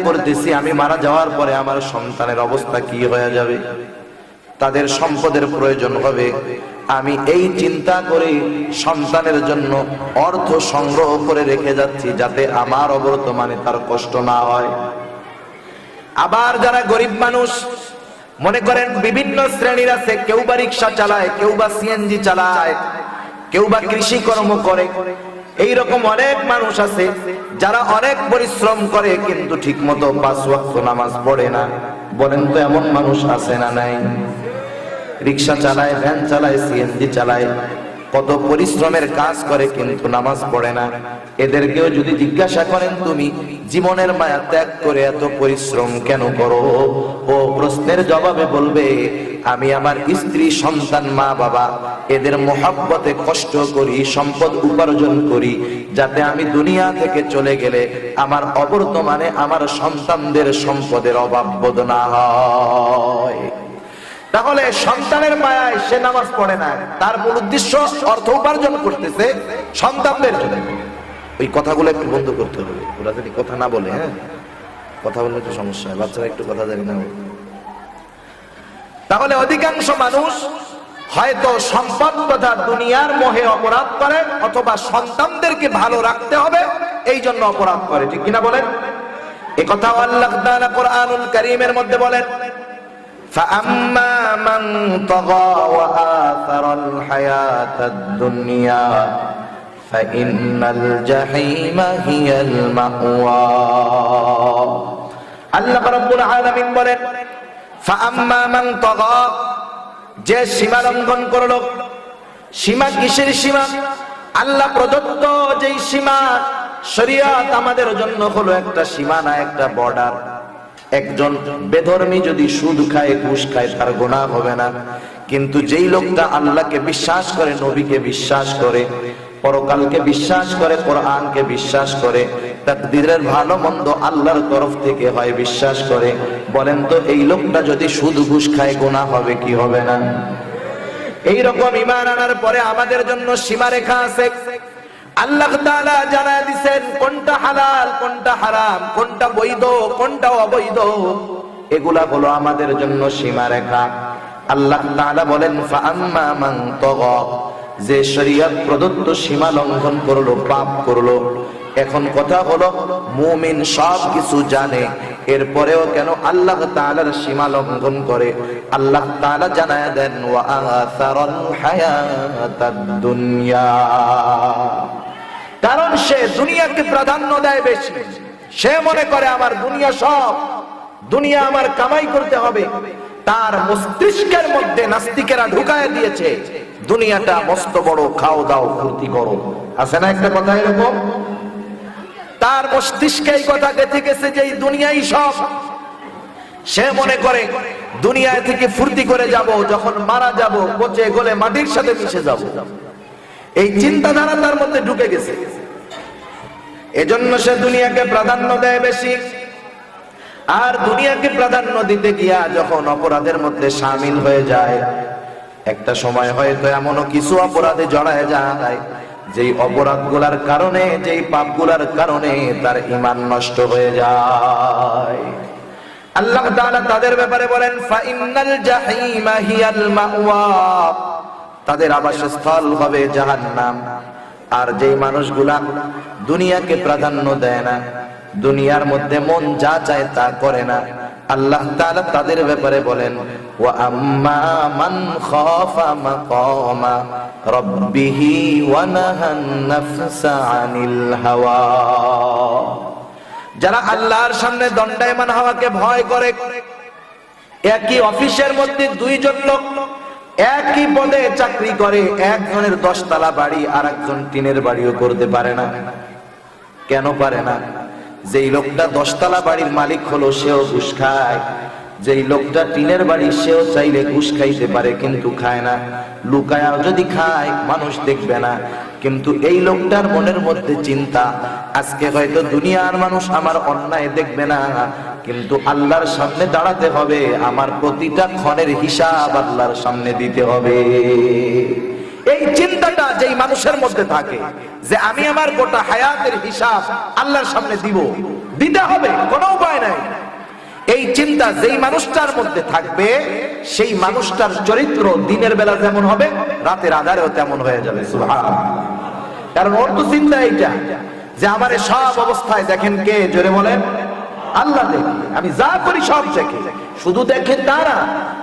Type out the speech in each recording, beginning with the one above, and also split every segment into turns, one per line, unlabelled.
করতেছি আমি মারা যাওয়ার পরে আমার সন্তানের অবস্থা কি হয়ে যাবে, তাদের সম্পদের প্রয়োজন হবে। আমি এই চিন্তা করে সন্তানের জন্য অর্থ সংগ্রহ করে রেখে যাচ্ছি, যাতে আমার অবর্তমানে তার কষ্ট না হয়। আবার যারা গরিব মানুষ, মনে করেন বিভিন্ন শ্রেণীর আছে, কেউ বা রিক্সা চালায়, কেউ বা সিএনজি চালায়, কেউ বা কৃষিকর্ম করে, এইরকম অনেক মানুষ আছে যারা অনেক পরিশ্রম করে কিন্তু ঠিক মতো 5 ওয়াক্ত নামাজ পড়ে না। বলেন তো এমন মানুষ আছে না নাই? রিক্সা চালায়, ভ্যান চালায়, সিএনজি চালায়, কত পরিশ্রমের কাজ করে কিন্তু নামাজ পড়ে না। এদেরকেও যদি জিজ্ঞাসা করেন তুমি জীবনের মায়া ত্যাগ করে এত পরিশ্রম কেন করো, ও প্রশ্নের জবাবে বলবে আমি আমার স্ত্রী, সন্তান, মা বাবা এদের মহব্বতে কষ্ট করি, সম্পদ উপার্জন করি, যাতে আমি দুনিয়া থেকে চলে গেলে আমার অবর্তমানে আমার সন্তানদের সম্পদের অভাব বোধ না হয়। তাহলে সন্তানের মায়ায় সে নামাজ পড়ে না, তার মূল উদ্দেশ্য অর্থ উপার্জন করতেছে সন্তানদের জন্য। ওই কথাগুলো একটু বন্ধ করতে হবে, ওরা যদি কথা না বলে, হ্যাঁ কথা বললে একটু সমস্যা হয়, বাচ্চারা একটু কথা জানি না। তাহলে অধিকাংশ মানুষ হয়তো সম্পদ তথা দুনিয়ার মোহে অপরাধ করে, অথবা সন্তানদেরকে ভালো রাখতে হবে এই জন্য অপরাধ করে। ঠিক কিনা বলেন? এই কথা আল্লাহ তাআলা কোরআনুল কারীমের মধ্যে বলেন, فأما من طغى وآثر الحياة الدنيا فإن الجحيم هي المأوى। আল্লাহ রাব্বুল আলামিন বলেন, فأما من طغى, যে সীমা লঙ্ঘন করলো। সীমা কিসের সীমা? আল্লাহ প্রদত্ত যেই সীমা, শরীয়ত আমাদের জন্য হলো একটা সীমানা, একটা বর্ডার। একজন বেধর্মী যদি সুদ খায়, ঘুষ খায়, তার গুনাহ হবে না। কিন্তু যেই লোকটা আল্লাহকে বিশ্বাস করে, নবীকে বিশ্বাস করে, পরকালকে বিশ্বাস করে, কোরআনকে বিশ্বাস করে, তাকদীরের ভালো মন্দ আল্লাহর তরফ থেকে হয় বিশ্বাস করে, বলেন তো এই লোকটা যদি সুদ ঘুষ খায় গুনাহ হবে কি হবে না? এইরকম ঈমান আনার পরে আমাদের জন্য সীমারেখা আছে। আল্লাহ তাআলা জানায় দিয়েছেন কোনটা হালাল, কোনটা হারাম, কোনটা বৈধ, কোনটা অবৈধ। এগুলা হলো আমাদের জন্য সীমারেখা। আল্লাহ তাআলা বলেন, ফাআম্মা মান তাগা, যে শরীয়ত প্রদত্ত সীমা লঙ্ঘন করলো, পাপ করলো। এখন কথা হলো মুমিন সব কিছু জানে, এরপরেও কেন আল্লাহ তাআলার সীমা লঙ্ঘন করে? আল্লাহ তাআলা জানায় দেন, ওয়া আসারাল হায়াতাদ দুনিয়া, কারণ সে দুনিয়াকে প্রাধান্য দেয় বেশি। সে মনে করে আমার দুনিয়া সব, দুনিয়া আমার কামাই করতে হবে। তার মস্তিষ্কের মধ্যে নাস্তিকেরা ঢুকায় দিয়েছে দুনিয়াটা মস্ত বড়, খাও দাও ফুর্তি করো। আছে না একটা কথা এরকম? তার মস্তিষ্কে এই কথা গেঁথে গেছে যে এই দুনিয়াই সব। সে মনে করে দুনিয়া থেকে ফুর্তি করে যাব, যখন মারা যাব পচে গলে মাটির সাথে মিশে যাব। এই চিন্তাধারা তার মধ্যে ঢুকে গেছে, এজন্য সে দুনিয়াকে প্রাধান্য দেয় বেশি। আর দুনিয়াকে প্রাধান্য দিতে গিয়া যখন অপরাধের মধ্যে শামিল হয়ে যায়, একটা সময় হয়তো এমনও কিছু অপরাধে জড়ায় যায় যেই অপরাধগুলার কারণে, যেই পাপগুলার কারণে তার ঈমান নষ্ট হয়ে যায়। আল্লাহ তাআলা তাদের ব্যাপারে বলেন, ফাইন্নাল জাহিমা হিয়াল মাওয়া, তাদের আবাসস্থল হবে জাহান্নাম। আর যেই মানুষগুলা দুনিয়াকে প্রাধান্য দেয় না, দুনিয়ার মধ্যে মন যা চায় তা করে না, আল্লাহ তাআলা তাদের ব্যাপারে বলেন, ওয়া আম্মা মান খাফা মাকামা রাব্বিহি ওয়া নাহান নাফসা আনিল হাওয়া, যারা আল্লাহর সামনে দণ্ডায়মান হওয়াকে ভয় করে। একই অফিসের মধ্যে দুইজন লোক একই পদে চাকরি করে, একজনের 10 তলা বাড়ি আর একজন টিনের বাড়িও করতে পারে না। কেন পারে না? যেই লোকটা 10 তলা বাড়ির মালিক হলো সেও ঘুষ খায়, যেই লোকটা টিনের বাড়ি সেও চাইলে ঘুষ খাইতে পারে কিন্তু খায় না। লুকায়া যদি খায় মানুষ দেখবে না, কিন্তু এই লোকটার মনের মধ্যে চিন্তা, আজকে হয়তো দুনিয়ার মানুষ আমার অন্যায় দেখবে না, কিন্তু আল্লাহর সামনে দাঁড়াতে হবে, আমার প্রতিটা ক্ষণের হিসাব আল্লাহর সামনে দিতে হবে। এই চিন্তাটা যেই মানুষের মধ্যে থাকে যে আমি আমার গোটা হায়াতের হিসাব আল্লাহর সামনে দিতে হবে, কোনো উপায় নাই। এই চিন্তা যেই মানুষটার মধ্যে থাকবে সেই মানুষটার চরিত্র দিনের বেলা যেমন হবে রাতের আধারেও তেমন হয়ে যাবে। সুবহানাল্লাহ। কারণ ওর তো চিন্তা এইটা যে আমার সব অবস্থায় দেখেন কে, জোরে বলেন আল্লাহ দেখে, আমি যা করি সব দেখে। শুধু দেখে তারা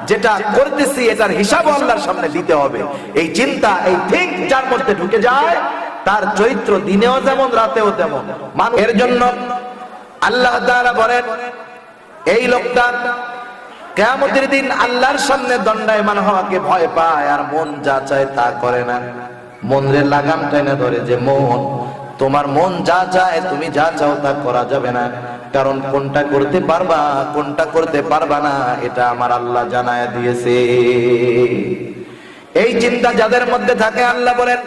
যেটা করতেছি এটার হিসাব আল্লাহর সামনে দিতে হবে। এই চিন্তা, এই থিঙ্ক যার মধ্যে ঢুকে যায় তার চরিত্র দিনেও যেমন রাতেও তেমন। এর জন্য আল্লাহ তাআলা বলেন এই লোকটা কিয়ামতের দিন আল্লাহর সামনে দণ্ডায়মান হওয়াকে ভয় পায় আর মন যা চায় তা করে না। মনরে লাগাম টেনে ধরে যে মন, তোমার মন যা চায় তুমি যা চাও তা করা যাবে না, কারণ কোনটা করতে পারবা কোনটা করতে পারবা না এটা আমার আল্লাহ জানায় দিয়েছে। এই চিন্তা যাদের মধ্যে থাকে আল্লাহ বলেন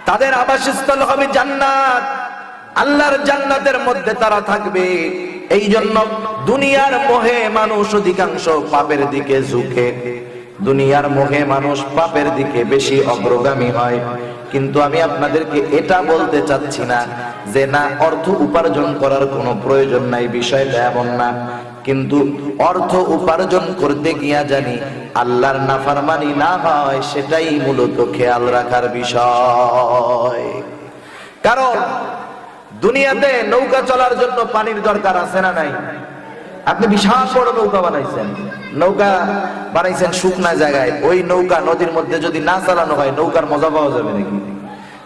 তাদের আবাসস্থল হবে জান্নাত, আল্লাহর জান্নাতের মধ্যে তারা থাকবে। এই জন্য দুনিয়ার মোহে মানুষ অধিকাংশ পাপের দিকে ঝুঁকে, দুনিয়ার মোহে মানুষ পাপের দিকে বেশি অগ্রগামী হয়। কিন্তু আমি আপনাদেরকে এটা বলতে চাচ্ছি না যে না অর্থ উপার্জন করার কোনো প্রয়োজন নাই, বিষয়টা এমন না। কিন্তু অর্থ উপার্জন করতে গিয়া জানি আল্লাহর নাফরমানি না হয় সেটাই মূলত খেয়াল রাখার বিষয়। কারণ দুনিয়াতে নৌকা চলার জন্য পানির দরকার আছে না নাই? আপনি বিশাল বড় নৌকা বানাইছেন, নৌকা বানাইছেন শুকনা জায়গায়, ওই নৌকা নদীর মধ্যে যদি না চালানো হয় নৌকার মজা পাওয়া যাবে নাকি?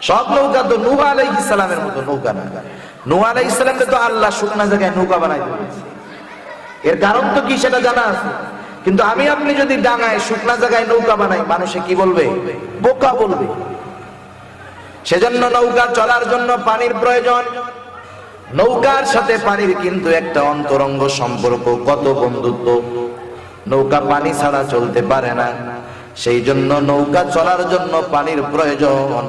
সব নৌকা তো নূহ আলাইহিস সালামের মতো নৌকা না। নূহ আলাইহিস সালামকে তো আল্লাহ শুকনা জায়গায় নৌকা বানাই দিয়েছে, এর কারণ তো কি সেটা জানা আছে। কিন্তু আমি আপনি যদি ডাঙায় শুকনা জায়গায় নৌকা বানাই মানুষে কি বলবে? বোকা বলবে। সেজন্য নৌকা চলার জন্য পানির প্রয়োজন। নৌকার সাথে পানির কিন্তু একটা অন্তরঙ্গ সম্পর্ক, কত বন্ধুত্ব। নৌকা পানি ছাড়া চলতে পারে না, সেই জন্য নৌকা চলার জন্য পানির প্রয়োজন।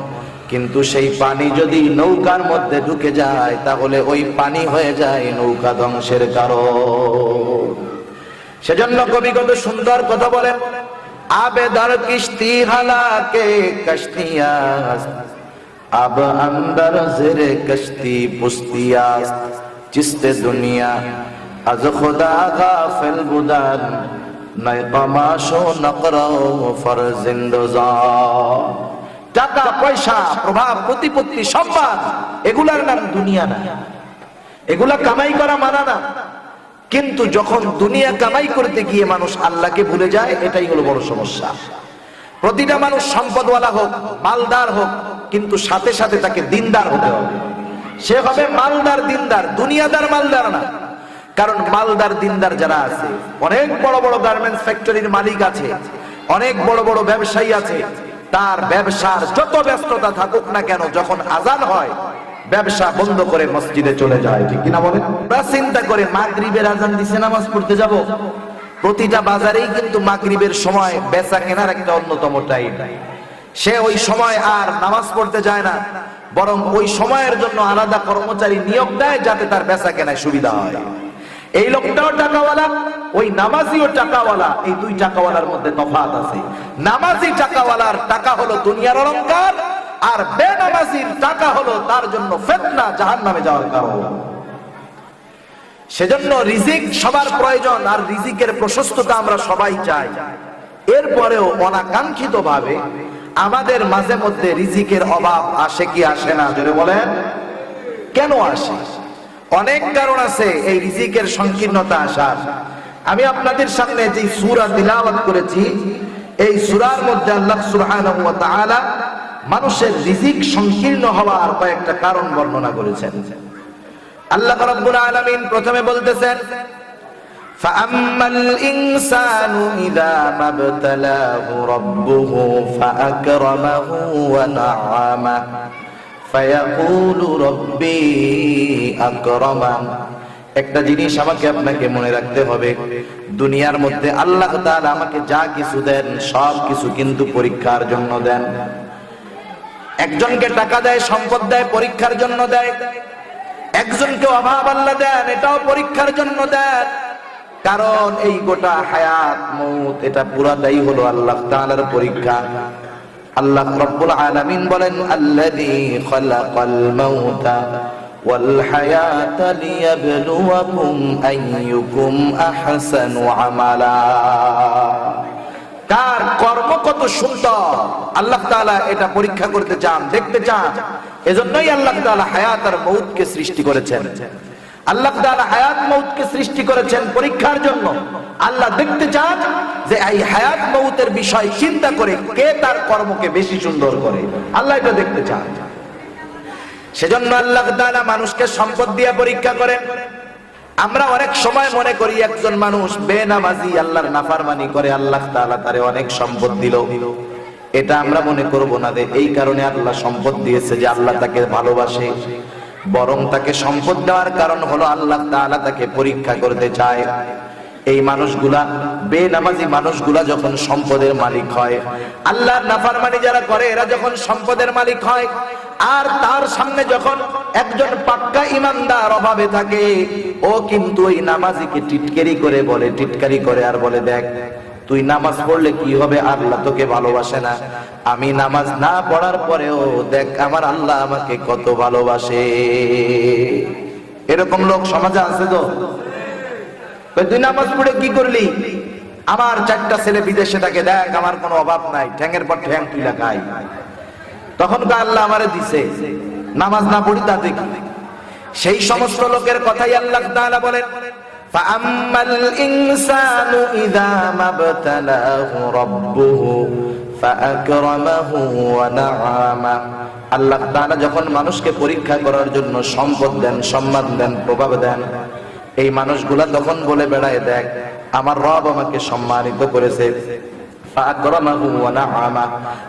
কিন্তু সেই পানি যদি নৌকার মধ্যে ঢুকে যায় তাহলে ওই পানি হয়ে যায় নৌকা ধ্বংসের কারণ। সেজন্য কবি কত সুন্দর কথা বলেন, আবেদার কিস্তি হালাকে কশতিয়াস, अब अंदर ज़ेरे कश्ती पुस्तियास्त, जिस्ते दुनिया अज खुदा गाफिल बुदान, नए तमाशो नकरो फरजिंदोजा। টাকা পয়সা প্রভাব প্রতিপত্তি সম্মান এগুলার নাম দুনিয়া না, এগুলা কামাই করা মানা না। কিন্তু যখন দুনিয়া কামাই করতে গিয়ে মানুষ আল্লাহকে ভুলে যায় এটাই হলো বড় সমস্যা। প্রতিটা মানুষ সম্পদওয়ালা হোক, মালদার হোক, কিন্তু সাথে সাথে তাকে দিনদার হতে হবে। সে হবে মালদার দিনদার, দুনিয়াদার মালদার না। কারণ মালদার দিনদার যারা আছে, অনেক বড় বড় গার্মেন্টস ফ্যাক্টরির মালিক আছে, অনেক বড় বড় ব্যবসায়ী আছে, তার ব্যবসার যত ব্যস্ততা থাকুক না কেন যখন আজান হয় ব্যবসা বন্ধ করে মসজিদে চলে যায়, ঠিক কিনা বলেন? চিন্তা করে মাগরিবের আজান দিছে নামাজ পড়তে যাব। প্রতিটা বাজারেই কিন্তু মাগরিবের সময় বেচা কেনার একটা অন্যতম টাইম। সে ওই সময় আর নামাজ পড়তে যায় না, বরং ওই সময়ের জন্য আলাদা কর্মচারী নিয়োগ দেয় যাতে তার বেচা কেনায় সুবিধা হয়। এই লোকটাও টাকাওয়ালা, ওই নামাজিও টাকাওয়ালা। এই দুই টাকাওয়ালার মধ্যে তফাৎ আছে। নামাজি টাকাওয়ালার টাকা হলো দুনিয়ার অলংকার, আর বেনামাজির টাকা হলো তার জন্য ফিতনা, জাহান্নামে যাওয়ার কারণ। সেজন্য রিজিক সবার প্রয়োজন, আর রিজিকের প্রশস্ততা আমরা সবাই চাই। এরপরেও অনাকাঙ্ক্ষিত ভাবে আমাদের মাঝে মধ্যে রিজিকের অভাব আসে কি আসে না? জোরে বলেন, কেন আসে? অনেক কারণ আছে এই রিজিকের সংকীর্ণতা আসার। আমি আপনাদের সামনে যে সূরা তিলাওয়াত করেছি এই সূরার মধ্যে আল্লাহ সুবহানাহু ওয়া তাআলা মানুষের রিজিক সংকীর্ণ হওয়ার কয়েকটা কারণ বর্ণনা করেছেন। আল্লাহ রাব্বুল আলামিন প্রথমে বলতেছেন, فَأَمَّا الْإِنسَانُ إِذَا مَا ابْتَلَاهُ رَبُّهُ فَأَكْرَمَهُ وَنَعَّمَهُ فَيَقُولُ رَبِّي أَكْرَمَنِ। একটা জিনিস আমাকে আপনাকে মনে রাখতে হবে, দুনিয়ার মধ্যে আল্লাহ তাআলা আমাকে যা কিছু দেন সব কিছু কিন্তু পরীক্ষার জন্য দেন। একজনকে টাকা দেয়, সম্পদ দেয়, পরীক্ষার জন্য দেয়। একজনকে অভাব আল্লাহ দেন, এটাও পরীক্ষার জন্য দেন। কারণ এই গোটা হায়াত মউত এটা পুরাটাই হলো আল্লাহ তাআলার পরীক্ষা। আল্লাহ রাব্বুল আলামিন বলেন, আল্লাযী খালাকাল মাউতা ওয়াল হায়াতা লিয়াবলুয়াকুম আইয়ুকুম আহসানু আমালা। কার কর্ম কত সুন্দর আল্লাহ তাআলা এটা পরীক্ষা করতে চান, দেখতে চান। এজন্যই আল্লাহ তাআলা হায়াত আর মউতকে সৃষ্টি করেছেন। আল্লাহ তাআলা হায়াত মউতকে সৃষ্টি করেছেন পরীক্ষার জন্য। আল্লাহ দেখতে চান যে এই হায়াত মউতের বিষয় চিন্তা করে কে তার কর্মকে বেশি সুন্দর করে, আল্লাহ এটা দেখতে চান। সেজন্য আল্লাহ তাআলা মানুষকে সম্পদ দিয়ে পরীক্ষা করেন। আমরা অনেক সময় মনে করি একজন মানুষ বেনামাজি, আল্লাহর নাফরমানি করে, আল্লাহ তাআলা তারে অনেক সম্পদ দিল। এটা আমরা মনে করব না যে এই কারণে আল্লাহ সম্পদ দিয়েছে যে আল্লাহ তাকে ভালোবাসে, বরং তাকে সম্পদ দেওয়ার কারণ হলো আল্লাহ তাআলা তাকে পরীক্ষা করতে চায়। এই মানুষগুলা, বেনামাজি মানুষগুলা যখন সম্পদের মালিক হয়, আল্লাহর নাফরমানি যারা করে এরা যখন সম্পদের মালিক হয়, আর তার সামনে যখন একজন পাক্কা ইমানদার অভাবে থাকে, ও কিন্তু ওই নামাজিকে টিটকারি করে বলে, টিটকারি করে আর বলে, দেখ তুই নামাজ পড়লে কি হবে, আল্লাহ তোকে ভালোবাসে না। আমি নামাজ না পড়ার পরেও দেখ আমার আল্লাহ আমাকে কত ভালোবাসে। এরকম লোক সমাজে আছে তো? তুই নামাজ পড়ে কি করলি, আমার 4টা ছেলে বিদেশে থাকে, দেখ আমার কোনো অভাব নাই, ঠ্যাঙের পর ঠ্যাং তুইলা খাই। তখন তো আল্লাহ আমারে দিছে, নামাজ না পড়ি তাতে কি? সেই সমস্ত লোকের কথাই আল্লাহ তাআলা বলেন, ফাআম্মাল ইনসানু ইযা মাবতালাহু রাব্বুহু ফাআকরামাহু ওয়া না'আমা। আল্লাহ তাআলা যখন মানুষকে পরীক্ষা করার জন্য সম্পদ দেন, সম্মান দেন, প্রভাব দেন, এই মানুষগুলা তখন বলে বেড়ায়, দেখ আমার রব আমাকে সম্মানিত করেছে। ফাআকরামাহু ওয়া না'আমা,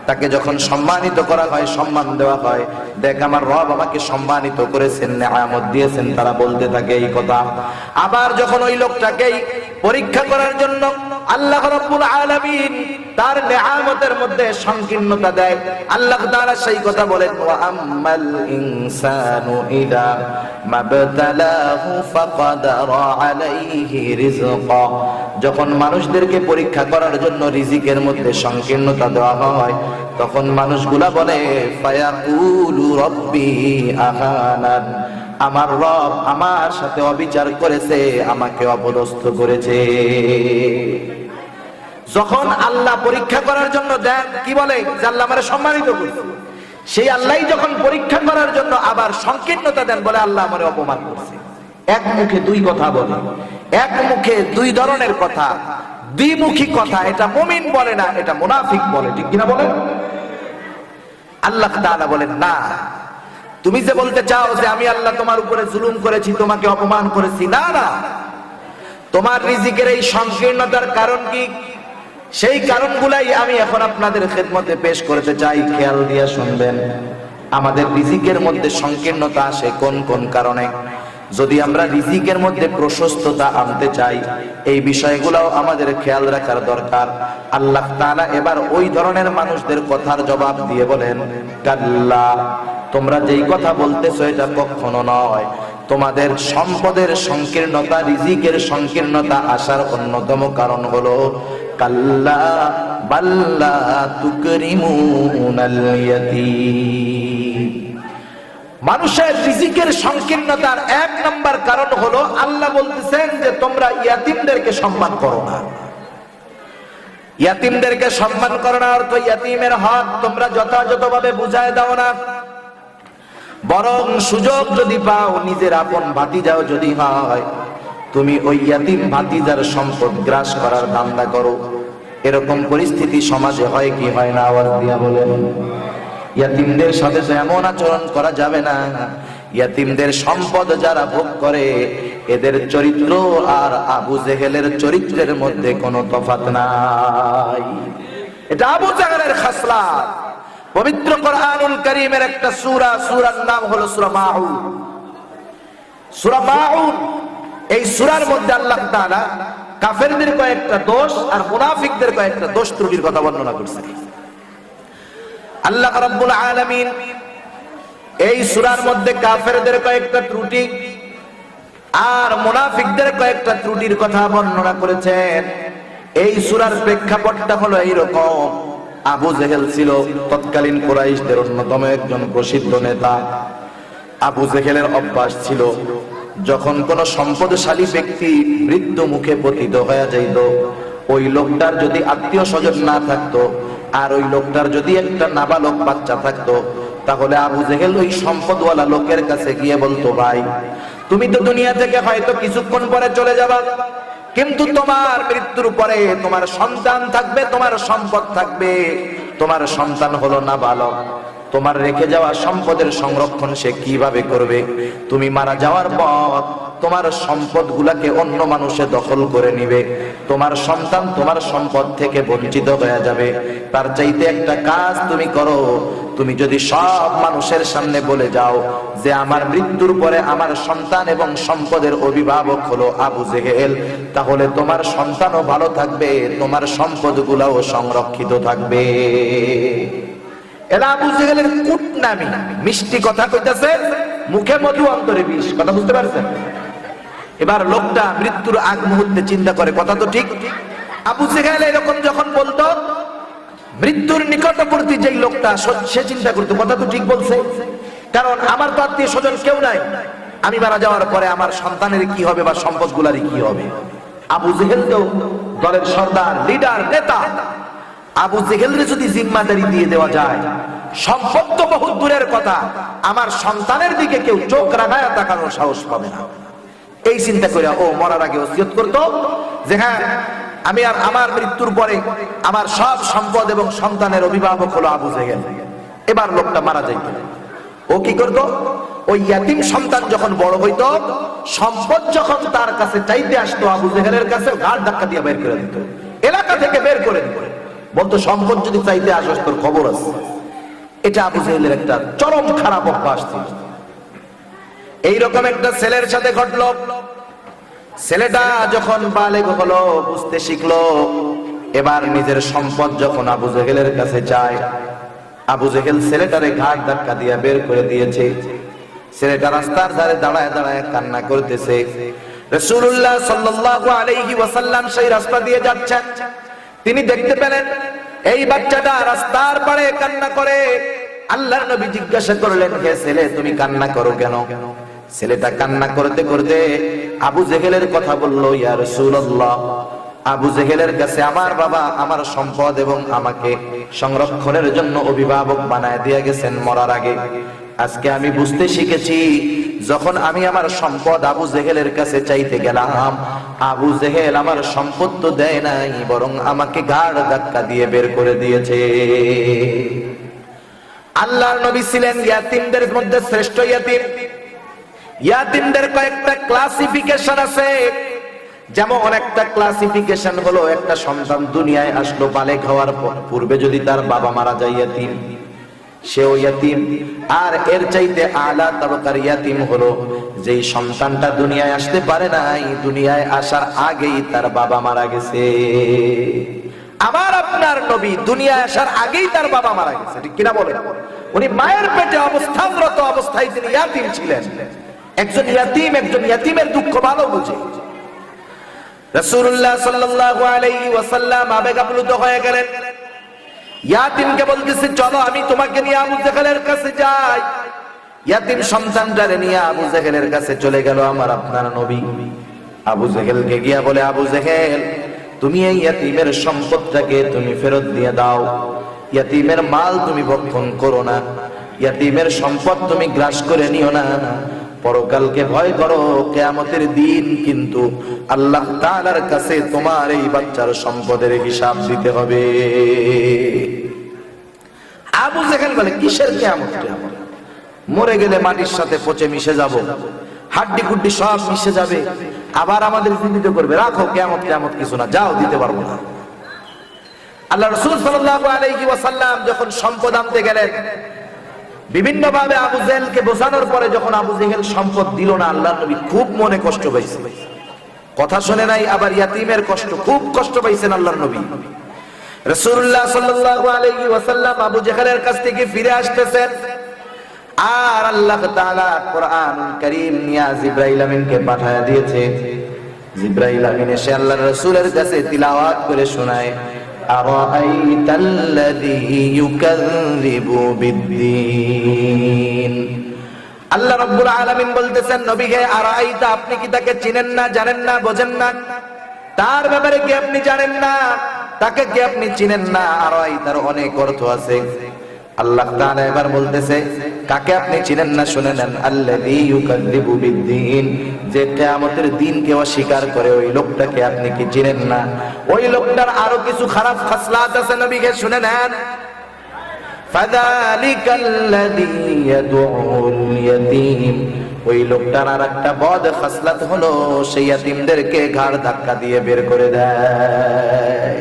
তাকে যখন সম্মানিত করা হয়, সম্মান দেওয়া হয়, দেখ আমার রব আমাকে সম্মানিত করেছেন, নেয়ামত দিয়েছেন, তারা বলতে থাকে এই কথা। আবার যখন ওই লোকটাকেই পরীক্ষা করার জন্য আল্লাহ রাব্বুল আলামিন তার নেয়ামতের মধ্যে সংকীর্ণতা দেয়, আল্লাহ তাআলা সেই কথা বলেন, ওয়া আম্মাল ইনসানু ইযা মাবতালাহু ফাকাদারা আলাইহি রিজকা। যখন মানুষদেরকে পরীক্ষা করার জন্য রিজিকের মধ্যে সংকীর্ণতা দেওয়া হয়, তখন মানুষগুলা বলে, ফায়াকুলু রাব্বি আহানান, আমার রব আমার সাথে অবিচার করেছে, আমাকে অপদস্থ করেছে। যখন আল্লাহ পরীক্ষা করার জন্য দেন, কি বলে যে আল্লাহ আমারে সম্মানিত করেছে, সেই আল্লাহই যখন পরীক্ষা করার জন্য আবার সংকীর্ণতা দেন, বলে আল্লাহ আমারে অপমান করছে। এক মুখে দুই কথা বলে, এক মুখে দুই ধরনের কথা, দ্বিমুখী কথা। এটা মুমিন বলে না, এটা মুনাফিক বলে, ঠিক কিনা বলেন? আল্লাহ তাআলা বলেন, না, তুমি যে বলতে চাও যে আমি আল্লাহ তোমার উপরে জুলুম করেছি, তোমাকে অপমান করেছি, না না, তোমার রিজিকের এই সংকীর্ণতার কারণ কি, সেই কারণগুলাই আমি এখন আপনাদের খেদমতে পেশ করতে চাই। খেয়াল দিয়ে শুনবেন, আমাদের রিজিকের মধ্যে সংকীর্ণতা আসে কোন কোন কারণে। যদি আমরা রিজিকের মধ্যে প্রশস্ততা আনতে চাই, এই বিষয়গুলোও আমাদের খেয়াল রাখার দরকার। আল্লাহ তাআলা এবার ওই ধরনের মানুষদের কথার জবাব দিয়ে বলেন, কাল্লা, তোমরা যেই কথা বলতেছো এটা কখনো নয়। তোমাদের সম্পদের সংকীর্ণতা, রিজিকের সংকীর্ণতা আসার অন্যতম কারণ হলো কাল্লা বাল্লা তুকরিমুনাল ইয়াতীম। মানুষের রিজিকের সংকীর্ণতার 1 নম্বর কারণ হলো আল্লাহ বলতেছেন যে তোমরা ইয়াতীমদেরকে সম্মান করো না। ইয়াতীমদেরকে সম্মান করো না অর্থ ইয়াতীমের হক তোমরা যথাযথভাবে বুঝায় দাও না, বরং সুযোগ যদি পাও, নিজের আপন ভাতিজাও যদি হয়, তুমি ওই ইয়াতীম ভাতিজার সম্পদ গ্রাস করার ধান্দা করো। এরকম পরিস্থিতি সমাজে হয় কি হয় না? আওয়াজ দিয়া বলেন। ইয়াতীমদের সাথে তো এমন আচরণ করা যাবে না। ইয়াতীমদের সম্পদ যারা ভোগ করে, এদের চরিত্র আর আবু জেহেলের চরিত্রের মধ্যে কোনো তফাৎ নাই। এটা আবু জেহেলের খাসলাত। পবিত্র কোরআনুল কারীমের একটা সূরা, সূরার নাম হলো সূরা মাউন। সূরা মাউন, এই সূরার মধ্যে আল্লাহ তাআলা কাফেরদের কয়েকটা দোষ আর মুনাফিকদের কয়েকটা দোষ ত্রুটির কথা বর্ণনা করেছেন। আল্লাহ রাব্বুল আলামিন এই সূরার মধ্যে কাফেরদের কয়েকটা ত্রুটি আর মুনাফিকদের কয়েকটা ত্রুটির কথা বর্ণনা করেছেন। এই সূরার প্রেক্ষাপটটা হলো এইরকম, আবু জেহেল ছিল তৎকালীন কুরাইশদের অন্যতম একজন প্রসিদ্ধ নেতা। আবু জেহেলের অভ্যাস ছিল, যখন কোন সম্পদশালী ব্যক্তি মৃত্যু মুখে পতিত হয়ে যাইত, ওই লোকটার যদি আত্মীয় স্বজন না থাকতো, আর ওই লোকটার যদি একটা নাবালক বাচ্চা থাকতো, তাহলে আবু জেহেল ওই সম্পদওয়ালা লোকের কাছে গিয়ে বলতো, ভাই তুমি তো দুনিয়া থেকে হয়তো কিছুক্ষণ পরে চলে যাবা, কিন্তু তোমার মৃত্যুর পরে তোমার সন্তান থাকবে, তোমার সম্পদ থাকবে। তোমার সন্তান হলো নাবালক, তোমার রেখে যাওয়া সম্পদের সংরক্ষণ সে কিভাবে করবে? তুমি মারা যাওয়ার পর তোমার সম্পদগুলাকে অন্য মানুষে দখল করে নিবে, তোমার সন্তান তোমার সম্পদ থেকে বঞ্চিত হয়ে যাবে। তার চাইতে একটা কাজ তুমি করো, তুমি যদি সব মানুষের সামনে বলে যাও যে আমার মৃত্যুর পরে আমার সন্তান এবং সম্পদের অভিভাবক হলো আবু জেহেল, তাহলে তোমার সন্তানও ভালো থাকবে, তোমার সম্পদগুলাও সংরক্ষিত থাকবে। এরা আবু জেহেলের কুটনামি, মিষ্টি কথা কইতাছে, মুখে মধু অন্তরে বিষ। কথা বুঝতে পারছেন? এবার লোকটা মৃত্যুর আগ মুহূর্তে চিন্তা করে, কথা তো ঠিক। আবু জেহেল এরকম যখন বলতো, মৃত্যুর নিকটবর্তী যেই লোকটা সে চিন্তা করতো, কথা তো ঠিক বলছে, কারণ আমার তো আত্মীয় স্বজন কেউ নাই, আমি মারা যাওয়ার পরে আমার সন্তানের কি হবে বা সম্পদগুলারই কি হবে। আবু জেহেল তো দলের সর্দার, লিডার, নেতা। আবু জেহেলরে যদি জিম্মাদারি দিয়ে দেওয়া যায়, সম্পদ তো বহু দূরের কথা, আমার সন্তানের দিকে কেউ চোখ রাখায় তাকানোর সাহস পাবে না। এই চিন্তা করে ও মরার আগে ওসিয়ত করত যে হ্যাঁ, আমি আর আমার মৃত্যুর পরে আমার সব সম্পদ এবং সন্তানের অভিভাবক হলো আবু জেহেল। এবার লোকটা মারা যাইত, ও কি করত? ওই ইয়াতিম সন্তান যখন বড় হইতো, সম্পদ যখন তার কাছে চাইতে আসতো, আবু জেহেলের কাছে ঘাড় ধাক্কা দিয়ে বের করে দিত, এলাকা থেকে বের করে দিত, বলতো সম্পদ যদি চাইতে আসস তোর খবর আছে। এটা আবু জেহেলের একটা চরম খারাপ অভ্যাস ছিল। এইরকম একটা ছেলের সাথে ঘটলো। ছেলেটা যখন বালেগ হলো, বুঝতে শিখলো, এবার নিজের সম্পদ যখন আবু জেহেলের কাছে যায়, আবু জেহেল ছেলেটারে ঘাট ধাক্কা দিয়ে বের করে দিয়েছে। ছেলেটা রাস্তার ধারে দাঁড়ায় দাঁড়ায় কান্না করতেছে। রাসূলুল্লাহ সাল্লাল্লাহু আলাইহি ওয়াসাল্লাম সেই রাস্তা দিয়ে যাচ্ছেন, তিনি দেখতে পেলেন এই বাচ্চাটা রাস্তার পাড়ে কান্না করে। আল্লাহর নবী জিজ্ঞাসা করলেন, হে ছেলে, তুমি কান্না করো কেন? ছেলেটা কান্না করতে করতে আবু জেহেলের কথা বলল, ইয়া রাসূলুল্লাহ, আবু জেহেলের কাছে আমার বাবা আমার সম্পদ এবং আমাকে সংরক্ষণের জন্য অভিভাবক বানায় দিয়ে গেছেন মরার আগে। আজকে আমি বুঝতে শিখেছি, যখন আমি আমার সম্পদ আবু জেহেলের কাছে চাইতে গেলাম, আবু জেহেল আমার সম্পদ তো দেয় নাই, বরং আমাকে ঘাড় ধাক্কা দিয়ে বের করে দিয়েছে। আল্লাহর নবী ছিলেন ইয়াতিমদের মধ্যে শ্রেষ্ঠ ইয়াতিম। ইয়াতিমদের কয়েকটা ক্লাসিফিকেশন আছে। যেমন একটা ক্লাসিফিকেশন হলো, একটা সন্তান দুনিয়ায় আসলো, বালেগ হওয়ার পূর্বে যদি তার বাবা মারা যায়, ইয়াতিম, সেও ইয়াতিম। আর এর চাইতে আলা তাবকার ইয়াতিম হলো যেই সন্তানটা দুনিয়ায় আসতে পারে নাই, দুনিয়ায় আসার আগেই তার বাবা মারা গেছে। আমার আপনার নবী দুনিয়ায় আসার আগেই তার বাবা মারা গেছে, ঠিক কিনা বলেন? উনি মায়ের পেটে অবস্থানরত অবস্থায় তিনি ইয়াতিম ছিলেন। একজন ইয়াতিমের দুঃখ ভালো বুঝে। রাসূলুল্লাহ সাল্লাল্লাহু আলাইহি ওয়াসাল্লাম আবেগাপ্লুত হয়ে গেলেন। ইয়াতিমকে বলতেছে, চলো আমি তোমাকে নিয়ে আবু জেহেলের কাছে যাই। ইয়াতিম সন্তানটারে নিয়ে আবু জেহেলের কাছে চলে গেল আমার আপনার নবী। আবু জেহেলকে গিয়া বলে, আবু জেহেল, তুমি এই ইয়াতিমের সম্পদটাকে তুমি ফেরত দিয়ে দাও, ইয়াতিমের মাল তুমি ভক্ষণ করো না, ইয়াতিমের সম্পদ তুমি গ্রাস করে নিও না। পরকালকে ভয় করো, কিয়ামতের দিন কিন্তু আল্লাহ তাআলার কাছে তোমার এই বাচ্চার সম্পদের হিসাব দিতে হবে। আবু জেহেল বলে, কিসের কিয়ামত? মরে গেলে মাটির সাথে পচে মিশে যাব, হাড্ডি কুড্ডি সব মিশে যাবে, আবার আমাদের জীবিত করবে। রাখো, কিয়ামত কিছু না, যাও, দিতে পারবো না। আল্লাহ রাসূল সাল্লাল্লাহু আলাইহি ওয়াসাল্লাম যখন সম্পদ আনতে গেলেন, বিভিন্ন ভাবে আবু জেহেলকে বোঝানোর পরে যখন আবু জেহেল সম্পদ দিল না, আল্লাহর নবী খুব মনে কষ্ট পাইছে। কথা শুনে নাই, আবার ইয়াতিমের কষ্ট, খুব কষ্ট পাইছেন আল্লাহর নবী। রাসূলুল্লাহ সাল্লাল্লাহু আলাইহি ওয়াসাল্লাম আবু জেহেলের কাছ থেকে ফিরে আসতেছেন, আর আল্লাহ তাআলা কোরআনুল কারীম নিয়ে জিবরাইল আমিনকে পাঠিয়ে দিয়েছে। জিবরাইল আমিন এসে আল্লাহর রাসূলের কাছে তিলাওয়াত করে শোনায়, আরাআইতাল্লাযী ইউকাযযিবু বিদ্দীন। আল্লাহ রাব্বুল আলামিন বলতেছেন নবীকে, আরাইতা, আপনি কি তাকে চিনেন না, জানেন না, বোঝেন না? তার ব্যাপারে কি আপনি জানেন না? তাকে কি আপনি চিনেন না? আরাইতার অনেক অর্থ আছে। আল্লাহ তাআলা এবার বলতেছে, কাকে আপনি চিনেন না শুনে নেন। আল্লাযী ইউকাযযিবু বিদ্দীন, যে কিয়ামতের দিনকে অস্বীকার করে, ওই লোকটাকে আপনি কি চিনেন না? ওই লোকটার আরো কিছু খারাপ খাসলাত আছে, নবীকে শুনে নেন। ফাযালিকাল্লাযী ইয়াদউল ইয়াতীম, ওই লোকটার আর একটা বদ খাসলাত হলো সেই ইয়াতীমদেরকে ঘাড় ধাক্কা দিয়ে বের করে দেয়।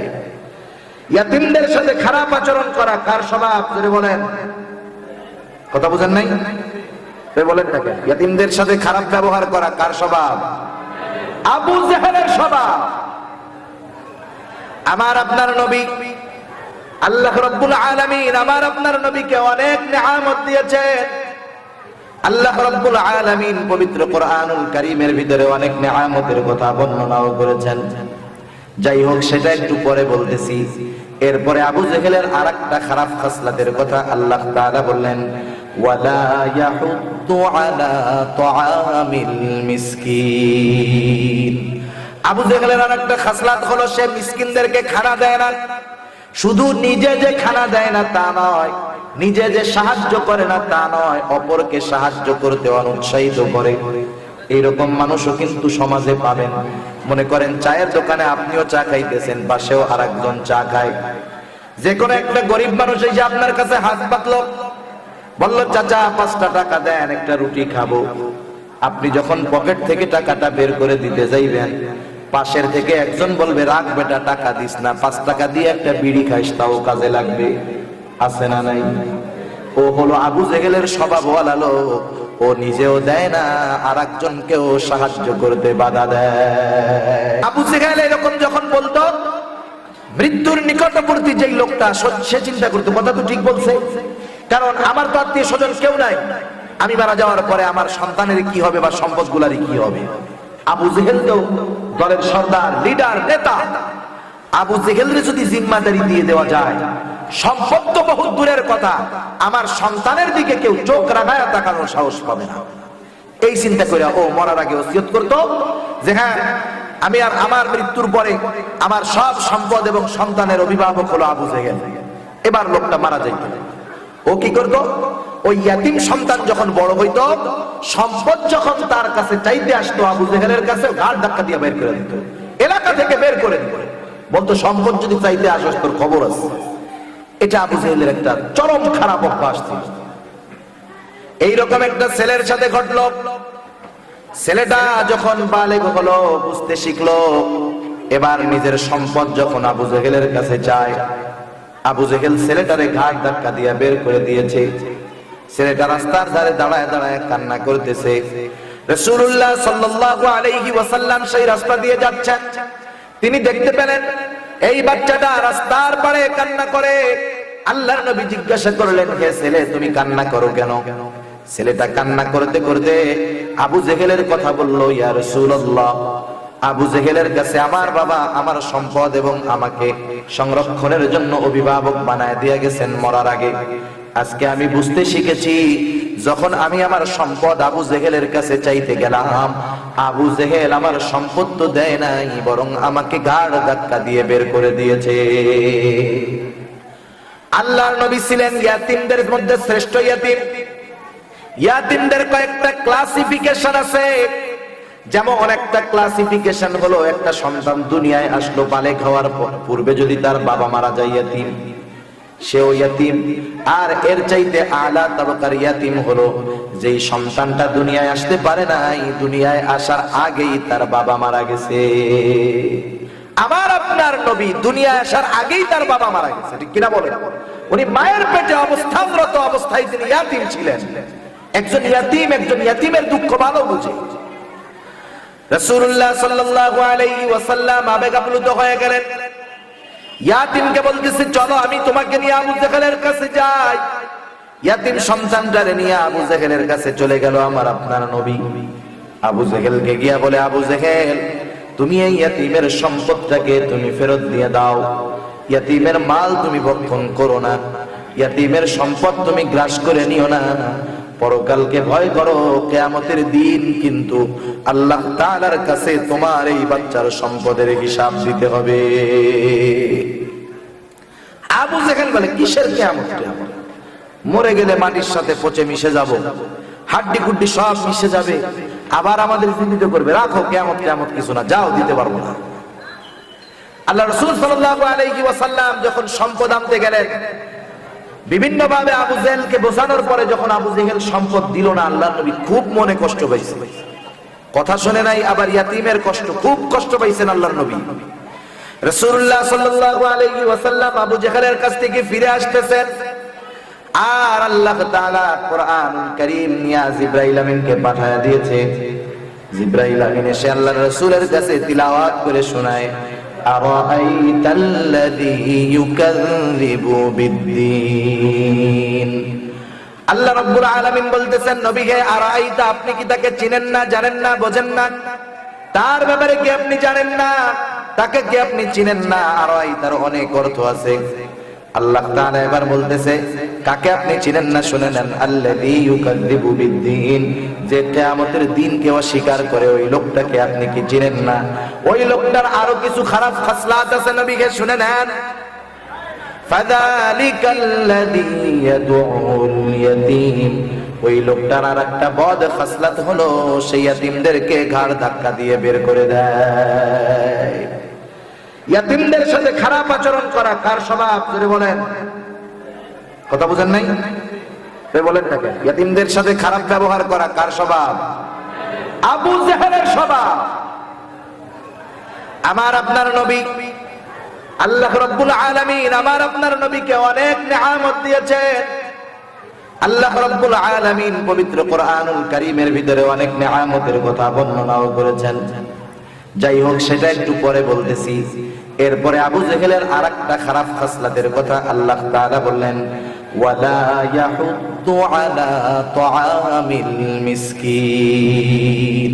ইয়াতীমদের সাথে খারাপ আচরণ করা কার স্বভাব? জোরে বলেন, কথা বুঝেন নাই? বলেন না কেন? ইয়াতীমদের সাথে খারাপ ব্যবহার করা কার স্বভাব? আবু জেহেলের স্বভাব। আমার আপনার নবী আল্লাহ রাব্বুল আলামিন আমার আপনার নবীকে অনেক নিয়ামত দিয়েছেন। আল্লাহ রাব্বুল আলামিন পবিত্র কোরআনুল কারীমের ভিতরে অনেক নিয়ামতের কথা বর্ণনাও করেছেন। যাই হোক, সেটা একটু পরে বলতেছি। এরপরে আবু জেহেলের আরেকটা খারাপ খাসলাতের কথা আল্লাহ তাআলা বললেন, ওয়ালা ইয়াহুদ্দু আলা তুআমিল মিসকিন। আবু জেহেলের আরেকটা খাসলাত হলো সে মিসকিনদেরকে খানা দেয় না। শুধু নিজে যে খানা দেয় না তা নয়, নিজে যে সাহায্য করে না তা নয়, অপরকে সাহায্য করতে অনুৎসাহিত করে। এইরকম মানুষও কিন্তু সমাজে পাবেন। মনে করেন চায়ের দোকানে আপনিও চা খাইতেছেন, পাশেও আরেকজন চা খায়। যে কোনো একটা গরিব মানুষ এসে আপনার কাছে হাত পাতলো, বলল, চাচা 5টা টাকা দেন, একটা রুটি খাবো। আপনি যখন পকেট থেকে টাকাটা বের করে দিতে যাইবেন, পাশের থেকে একজন বলবে, রাখ বেটা, টাকা দিস না, 5 টাকা দিয়ে একটা বিড়ি খাইস, তাও কাজে লাগবে। আছে না নাই? ও হলো আবু জেহেলের স্বভাবওয়ালা লোক। ও নিজেও দেয় না, আর একজনকেও সাহায্য করতে বাধা দেয়। আবু জেহেল এরকম যখন বলতো, মৃত্যুর নিকটবর্তী যেই লোকটা, সে চিন্তা করতো, কথা তো ঠিক বলছে, কারণ আমার তো আত্মীয় স্বজন কেউ নাই, আমি মারা যাওয়ার পরে আমার সন্তানের কি হবে বা সম্পদগুলারই কি হবে। আবু জেহেল তো দলের সর্দার, লিডার, নেতা। আবু জেহেলরে যদি জিম্মাদারি দিয়ে দেওয়া যায়, সম্পদ তো বহু দূরের কথা, আমার সন্তানের দিকে কেউ চোখ রাখায় তাকানোর সাহস পাবে না। এই চিন্তা করে ও মরার আগে ওসিয়ত করতো যে, হ্যাঁ, আমি আর আমার মৃত্যুর পরে আমার সব সম্পদ এবং সন্তানের অভিভাবক হলো আবু জেহেল। এবার লোকটা মারা যাইত, ও কি করত? ওই ইয়াতীম সন্তান যখন বড় হইতো, সম্পদ যখন তার কাছে চাইতে আসতো, আবু জেহেলের কাছে ঘাড় ধাক্কা দিয়ে বের করে দিত, এলাকা থেকে বের করে দিত, বলতো, সম্পদ যদি চাইতে আসস তোর খবর আছে। এটা আবু জেহেলের একটা চরম খারাপ অভ্যাস ছিল। এইরকম একটা ছেলের সাথে ঘটলো। ছেলেটা যখন বালেগ হলো, বুঝতে শিখলো, এবার নিজের সম্পদ যখন আবু জেহেলের কাছে চায়, আবু জেহেল ছেলেটারে ঘাড় ধাক্কা দিয়ে বের করে দিয়েছে। ছেলেটা রাস্তার ধারে দাঁড়ায় দাঁড়ায় কান্না করতেছে। রাসূলুল্লাহ সাল্লাল্লাহু আলাইহি ওয়াসাল্লাম সেই রাস্তা দিয়ে যাচ্ছেন। তিনি দেখতে পেলেন এই বাচ্চাটা রাস্তার পাড়ে কান্না করে। আল্লাহর নবী জিজ্ঞাসা করলেন, হে ছেলে, তুমি কান্না করো কেন? ছেলেটা কান্না করতে করতে আবু জেহেলের কথা বলল, ইয়া রাসূলুল্লাহ, আবু জেহেলের কাছে আমার বাবা আমার সম্পদ এবং আমাকে সংরক্ষণের জন্য অভিভাবক বানায় দিয়ে গেছেন মরার আগে। আজকে আমি বুঝতে শিখেছি, যখন আমি আমার সম্পদ আবু জেহেলের কাছে চাইতে গেলাম, আবু জেহেল আমার সম্পদ তো দেয় নাই, বরং আমাকে ঘাড় ধাক্কা দিয়ে বের করে দিয়েছে। আল্লাহর নবী ছিলেন ইয়াতীমদের মধ্যে শ্রেষ্ঠ ইয়াতীম। ইয়াতীমদের কয়েকটা ক্লাসিফিকেশন আছে। যেমন একটা ক্লাসিফিকেশন হলো, একটা সন্তান দুনিয়ায় আসলো, বালেগ হওয়ার পূর্বে যদি তার বাবা মারা যায়, ইয়াতীম, সেও ইয়াতীম। আর এর চাইতে আলা তাবাকার ইয়াতীম হলো যেই সন্তানটা দুনিয়ায় আসতে পারে নাই, দুনিয়ায় আসার আগেই তার বাবা মারা গেছে। আমার আপনার নবী দুনিয়ায় আসার আগেই তার বাবা মারা গেছে, ঠিক কিনা বলেন? উনি মায়ের পেটে অবস্থানরত অবস্থায় তিনি ইয়াতীম ছিলেন। একজন ইয়াতীমের দুঃখ ভালো বুঝে। রাসূলুল্লাহ সাল্লাল্লাহু আলাইহি ওয়াসাল্লাম আবেগাপ্লুত হয়ে গেলেন। ইয়াতীমকে বলতেছে, চলো আমি তোমাকে নিয়ে আবু জেহেলের কাছে যাই। ইয়াতীম সন্তানটারে নিয়ে আবু জেহেলের কাছে চলে গেল আমার আপনার নবী। আবু জেহেলকে গিয়া বলে, আবু জেহেল, তুমি এই ইয়াতীমের সম্পদটাকে তুমি ফেরত দিয়ে দাও। ইয়াতীমের মাল তুমি ভক্ষণ করো না, ইয়াতীমের সম্পদ তুমি গ্রাস করে নিও না। পরকালকে ভয় করো, কিয়ামতের দিন কিন্তু আল্লাহ তাআলার কাছে তোমার এই বাচ্চার সম্পদের হিসাব দিতে হবে। আবু জেহেল বলে কিসের কিয়ামত? মরে গেলে মাটির সাথে পচে মিশে যাব, হাড্ডি গুড্ডি সব মিশে যাবে, আবার আমাদের জীবিত করবে। রাখো, কিয়ামত কিয়ামত কিছু না, যাও, দিতে পারবো না। আল্লাহ রাসূল সাল্লাল্লাহু আলাইহি ওয়াসাল্লাম যখন সম্পদ আনতে গেলেন, বিভিন্ন ভাবে আবু জেহেলকে বোঝানোর পরে যখন আবু জেহেল সম্পদ দিল না, আল্লাহর নবী খুব মনে কষ্ট পাইছে। কথা শুনে নাই, আবার ইয়াতিমের কষ্ট, খুব কষ্ট পাইছেন আল্লাহর নবী। রাসূলুল্লাহ সাল্লাল্লাহু আলাইহি ওয়াসাল্লাম আবু জেহেলের কাছ থেকে ফিরে আসতেছেন, আর আল্লাহ তাআলা কোরআনুল কারীম নিয়ে জিবরাইল আমিনকে পাঠিয়ে দিয়েছে। জিবরাইল আমিন এসে আল্লাহর রাসূলের কাছে তিলাওয়াত করে শোনায়, আরাআইতাল্লাযী ইউকাযযিবু বিদ্দীন। আল্লাহ রাব্বুল আলামিন বলতেছেন, নবী হে, আরাআইতা, আপনি কি তাকে চিনেন না, জানেন না, বোঝেন না? তার ব্যাপারে কি আপনি জানেন না? তাকে কি আপনি চিনেন না? আরাআইতার অনেক অর্থ আছে। আল্লাহ তাআলা এবার বলতেছে, কাকে আপনি চিনেন না শুনে নেন। আল্লাযী ইউকাযযিবু বিদ্দীন, যে কিয়ামতের দিনকে অস্বীকার করে, ওই লোকটাকে আপনি কি চিনেন না? ওই লোকটার আরো কিছু খারাপ খাসলাত আছে, নবীকে শুনে নেন। ফাযালিকাল্লাযী ইয়াদউল ইয়াতীম, ওই লোকটার আরেকটা বদ খাসলাত হলো সেই ইয়াতীমদেরকে ঘাড় ধাক্কা দিয়ে বের করে দেয়। ইয়াতীমদের সাথে খারাপ আচরণ করা কার স্বভাব? যদি বলেন, কথা বুঝেন নাই? বলেন না কেন? ইয়াতীমদের সাথে খারাপ ব্যবহার করা কার স্বভাব? আবু জেহেলের স্বভাব। আমার আপনার নবী আল্লাহ রাব্বুল আলামিন আমার আপনার নবীকে অনেক নিয়ামত দিয়েছেন। আল্লাহ রাব্বুল আলামিন পবিত্র কোরআনুল কারীমের ভিতরে অনেক নিয়ামতের কথা বর্ণনাও করেছেন। যাই হোক, সেটা একটু পরে বলতেছি। এরপরে আবু জেহেলের আরেকটা খারাপ খাসলাতের কথা আল্লাহ তাআলা বললেন, ওয়ালা ইয়াহুদ্দু আলা তুআমিল মিসকিন।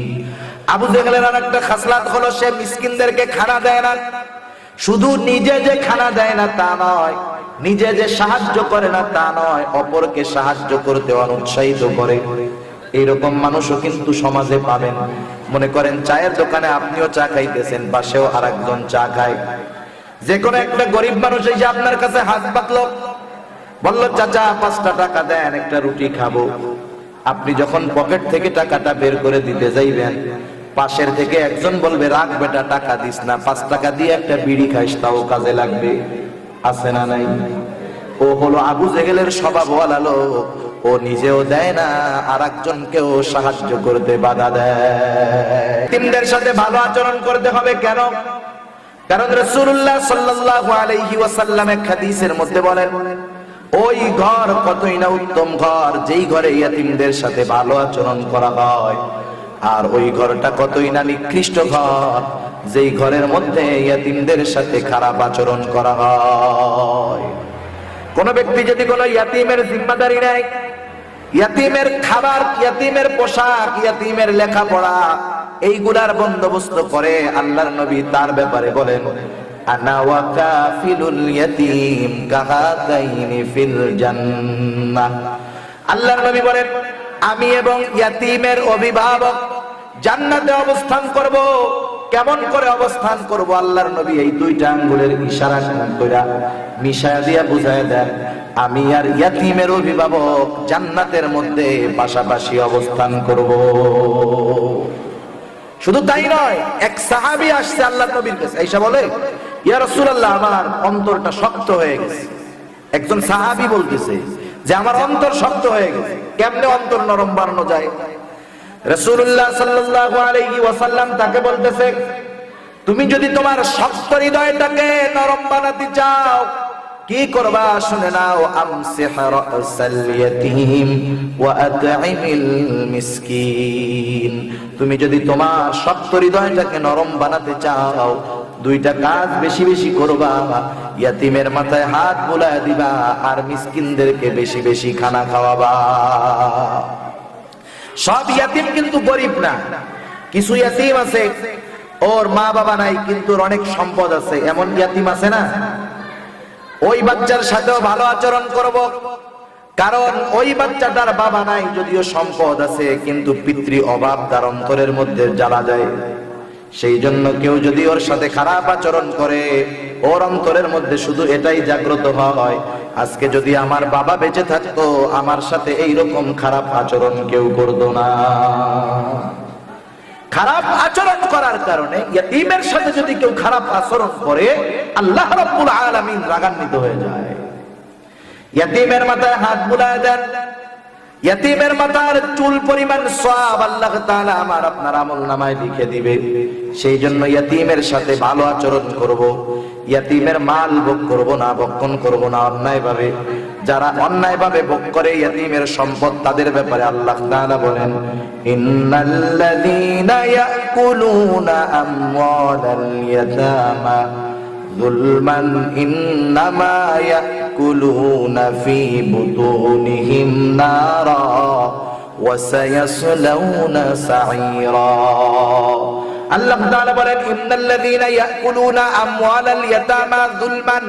আবু জেহেলের আরেকটা খাসলাত হলো সে মিসকিনদেরকে খানা দেয় না। শুধু নিজে যে খানা দেয় না তা নয়, নিজে যে সাহায্য করে না তা নয়, অপরকে সাহায্য করতে অনুৎসাহিত করে। এইরকম মানুষও কিন্তু সমাজে পাবেন। মনে করেন চায়ের দোকানে আপনিও চা খাইতেছেন, পাশেও আরেকজন চা খায়। যে কোনো একটা গরিব মানুষ এই যে আপনার কাছে হাত পাতলো, বলল, চাচা 5টা টাকা দেন, একটা রুটি খাবো। আপনি যখন পকেট থেকে টাকাটা বের করে দিতে যাইবেন, পাশের থেকে একজন বলবে, রাখ বেটা, টাকা দিস না, 5 টাকা দিয়ে একটা বিড়ি খাইস, তাও কাজে লাগবে। আছে না নাই? ও হলো আবু জেহেলের স্বভাবওয়ালা লোক। ও নিজেও দেয় না, আর একজনকেও সাহায্য করতে বাধা দেয়। তিনদের সাথে ভালো আচরণ করতে হবে। কেন? কারণ রাসূলুল্লাহ সাল্লাল্লাহু আলাইহি ওয়াসাল্লাম এক হাদিসের মধ্যে বলেন, ওই ঘর কতই না উত্তম ঘর যেই ঘরে ইয়াতীমদের সাথে ভালো আচরণ করা হয়, আর ওই ঘরটা কতই না নিকৃষ্ট ঘর যেই ঘরের মধ্যে ইয়াতীমদের সাথে খারাপ আচরণ করা হয়। কোন ব্যক্তি যদি কোনো ইয়াতীমের জিম্মাদারি নেয়, ইয়াতীমের খাবার, ইয়াতীমের পোশাক, ইয়াতীমের লেখাপড়া, এইগুলার বন্দোবস্ত করে, আল্লাহর নবী তার ব্যাপারে বলেন, আনা ওয়া কাফিলুল ইয়াতীম কাহাতাইনি ফিল জান্নাহ। আল্লাহর নবী বলেন, আমি এবং ইয়াতীমের অভিভাবক জান্নাতে অবস্থান করব। কেমন করে অবস্থান করব? আল্লাহর নবী এই 2টা আঙ্গুলের ইশারা কইরা মিশায়া দিয়া বুঝায় দেন, আমি আর ইয়াতীমের অভিভাবক জান্নাতের মধ্যে পাশাপাশি অবস্থান করব। শুধু তাই নয়, এক সাহাবী আসছে আল্লাহর নবীর কাছে, আয়েশা বলে, ইয়া রাসূলুল্লাহ, আমার অন্তরটা শক্ত হয়ে গেছে। একজন সাহাবী বলতেছে যে আমার অন্তর শক্ত হয়ে গেছে। কেমনে অন্তর নরম বানানো যায়? রাসূলুল্লাহ সাল্লাল্লাহু আলাইহি ওয়াসাল্লাম তাকে বলতেছে, তুমি যদি তোমার শক্ত হৃদয়টাকে নরম বানাতে চাও, কি করবা শুনে নাও। আমসিহ রাসাল ইয়াতীম ওয়া আত'ইমিল মিসকিন। তুমি যদি তোমার শক্ত হৃদয়টাকে নরম বানাতে চাও, 2টা কাজ বেশি বেশি করবা। ইয়াতীমের মাথায় হাত বুলায় দিবা, আর মিসকিনদেরকে বেশি বেশি খানা খাওয়াবা। সব ইয়াতীম কিন্তু গরিব না। কিছু ইয়াতীম আছে ওর মা বাবা নাই, কিন্তু অনেক সম্পদ আছে, এমন ইয়াতীম আছে না? ওই বাচ্চার সাথেও ভালো আচরণ করব। কারণ ওই বাচ্চাটার বাবা নাই, যদিও সম্পদ আছে, কিন্তু পিতৃ অভাব তার অন্তরের মধ্যে জ্বালা যায়। সেই জন্য কেউ যদি ওর সাথে খারাপ আচরণ করে, ওর অন্তরের মধ্যে শুধু এটাই জাগ্রত হয়, আজকে যদি আমার বাবা বেঁচে থাকতো আমার সাথে এইরকম খারাপ আচরণ কেউ করতো না। খারাপ আচরণ করার কারণে ইয়াতীমের সাথে যদি কেউ খারাপ আচরণ করে, আল্লাহ রাব্বুল আলামিন রাগান্বিত হয়ে যায়। ইয়াতীমের মাথায় হাত বুলায় দেন, ইয়াতীমের মাথার চুল পরিমাণ সওয়াব আল্লাহ তাআলা আমার আপনার আমলনামায় লিখে দিবে। সেই জন্য ইয়াতীমের সাথে ভালো আচরণ করব, ইয়াতীমের মাল ভোগ করব না, ভক্ষণ করব না অন্যায়ভাবে। যারা অন্যায়ভাবে ভোগ করে ইয়াতীমের সম্পদ, তাদের ব্যাপারে আল্লাহ তাআলা বলেন, ইন্নাল্লাযীনা ইয়াকুলুনা আমওয়ালাল ইয়াতামা যুলমান ইন্নামা ইয়াকুলুনা ফী বুতুনিহিম নারা ওয়া সায়াসলাউনা সাঈরা। আল্লাহ তাআলা বলেন, ইন্নাল্লাযীনা ইয়াকুলুনা আমওয়ালাল ইয়াতামা যুলমান,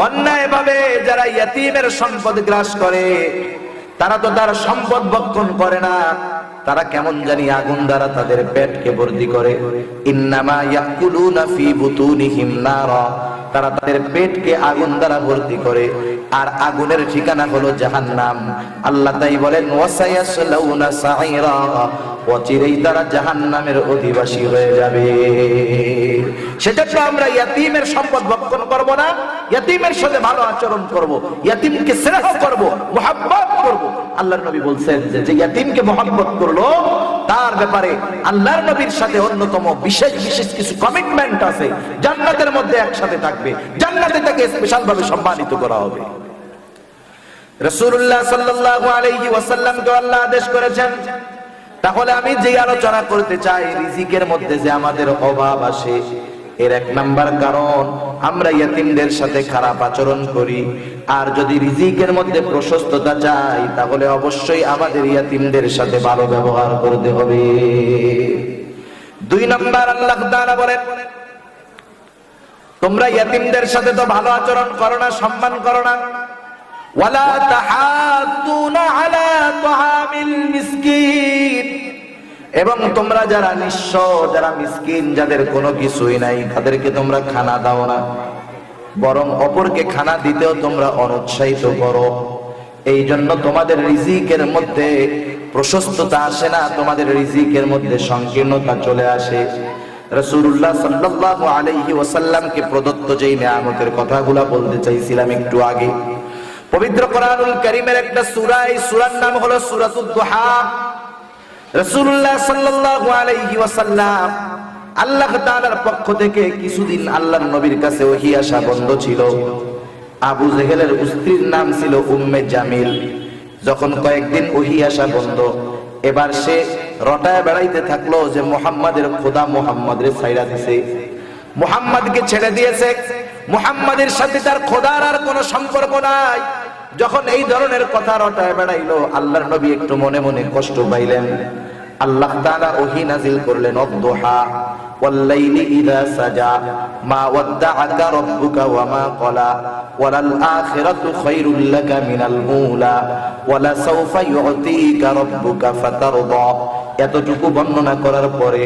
অন্যায়ভাবে যারা ইয়াতীমের সম্পদ গ্রাস করে, তারা তো তার সম্পদ ভক্ষণ করে না, তারা কেমন জানি আগুন দ্বারা তাদের পেটকে ভর্তি করে। ইন্নামা ইয়াকুলুনা ফী বুতুনিহিম নারা, তারা তাদের পেটকে আগুন দ্বারা ভর্তি করে, আর আগুনের ঠিকানা হলো জাহান্নাম। আল্লাহ তাই বলেন, ওয়াসায়াসলাউনা সাঈরা, অচিরেই তারা জাহান্নামের অধিবাসী হয়ে যাবে। সেজন্য আমরা ইয়াতীমের সম্পদ ভক্ষণ করব না, ইয়াতীমের সাথে ভালো আচরণ করব, ইয়াতীমকে স্নেহ করব, মুহাব্বত করব। আল্লাহর নবী বলছেন যে ইয়াতীমকে মুহাব্বত করলো, তার ব্যাপারে আল্লাহর নবীর সাথে অন্যতম বিশেষ বিশেষ কিছু কমিটমেন্ট আছে, জান্নাতের মধ্যে একসাথে থাকবে, জান্নাতে তাকে স্পেশাল ভাবে সম্মানিত করা হবে। রাসূলুল্লাহ সাল্লাল্লাহু আলাইহি ওয়াসাল্লামকে আল্লাহ আদেশ করেছেন। তাহলে আমি যে আলোচনা করতে চাই, রিজিকের মধ্যে যে আমাদের অভাব আসে, এর এক নাম্বার কারণ আমরা ইয়াতীমদের সাথে খারাপ আচরণ করি। আর যদি রিজিকের মধ্যে প্রশস্ততা চাই, তাহলে অবশ্যই আমাদের ইয়াতীমদের সাথে ভালো ব্যবহার করতে হবে। দুই নাম্বার, আল্লাহ তাআলা বলেন, তোমরা ইয়াতীমদের সাথে তো ভালো আচরণ করো না, সম্মান করো না। ওয়ালা তাহাদ্দুনা আলা তুআমিল মিসকিন, এবং তোমরা যারা নিঃস্ব, যারা মিসকিন, যাদের কোনো কিছুই নাই, তাদেরকে তোমরা খানা দাও না, বরং অপরকে খানা দিতেও তোমরা অনুৎসাহিত করো। এই জন্য তোমাদের রিজিকের মধ্যে প্রশস্ততা আসে না, তোমাদের রিজিকের মধ্যে সংকীর্ণতা চলে আসে। রাসূলুল্লাহ সাল্লাল্লাহু আলাইহি ওয়াসাল্লামকে প্রদত্ত যেই নিয়ামতের কথাগুলো বলতে চাইছিলাম একটু আগে, পবিত্র কোরআনুল কারীমের একটা সূরা, এই সূরার নাম হলো সূরাতুদ দুহা। রাসূলুল্লাহ সাল্লাল্লাহু আলাইহি ওয়াসাল্লাম, আল্লাহ তাআলার পক্ষ থেকে কিছুদিন আল্লাহর নবীর কাছে ওহী আসা বন্ধ ছিল। আবু জেহেলের স্ত্রীর নাম ছিল উম্মে জামিল। যখন কয়েকদিন ওহী আসা বন্ধ, এবার সে রটায় বেড়াইতে থাকলো যে মুহাম্মাদের খোদা মুহাম্মাদরে ছাইড়া দিয়েছে, মুহাম্মাদকে ছেড়ে দিয়েছে, মুহাম্মাদের সাথে তার খোদার আর কোনো সম্পর্ক নাই। যখন এই ধরনের কথা রটায় বেড়াইলো, আল্লাহর নবী একটু মনে মনে কষ্ট পাইলেন। আল্লাহ তাআলা ওহী নাযিল করলেন, অদ-দুহা ওয়াল-লাইলি ইযা সাজা মা ওয়াদ্দাআকা রাব্বুকা ওয়া মা ক্বালা ওয়ালাল আখিরাতু খায়রুল লাকা মিনাল উলা ওয়ালা সাওফা ইউ'তিকা রাব্বুকা ফাতারদা। এতটুকু বর্ণনা করার পরে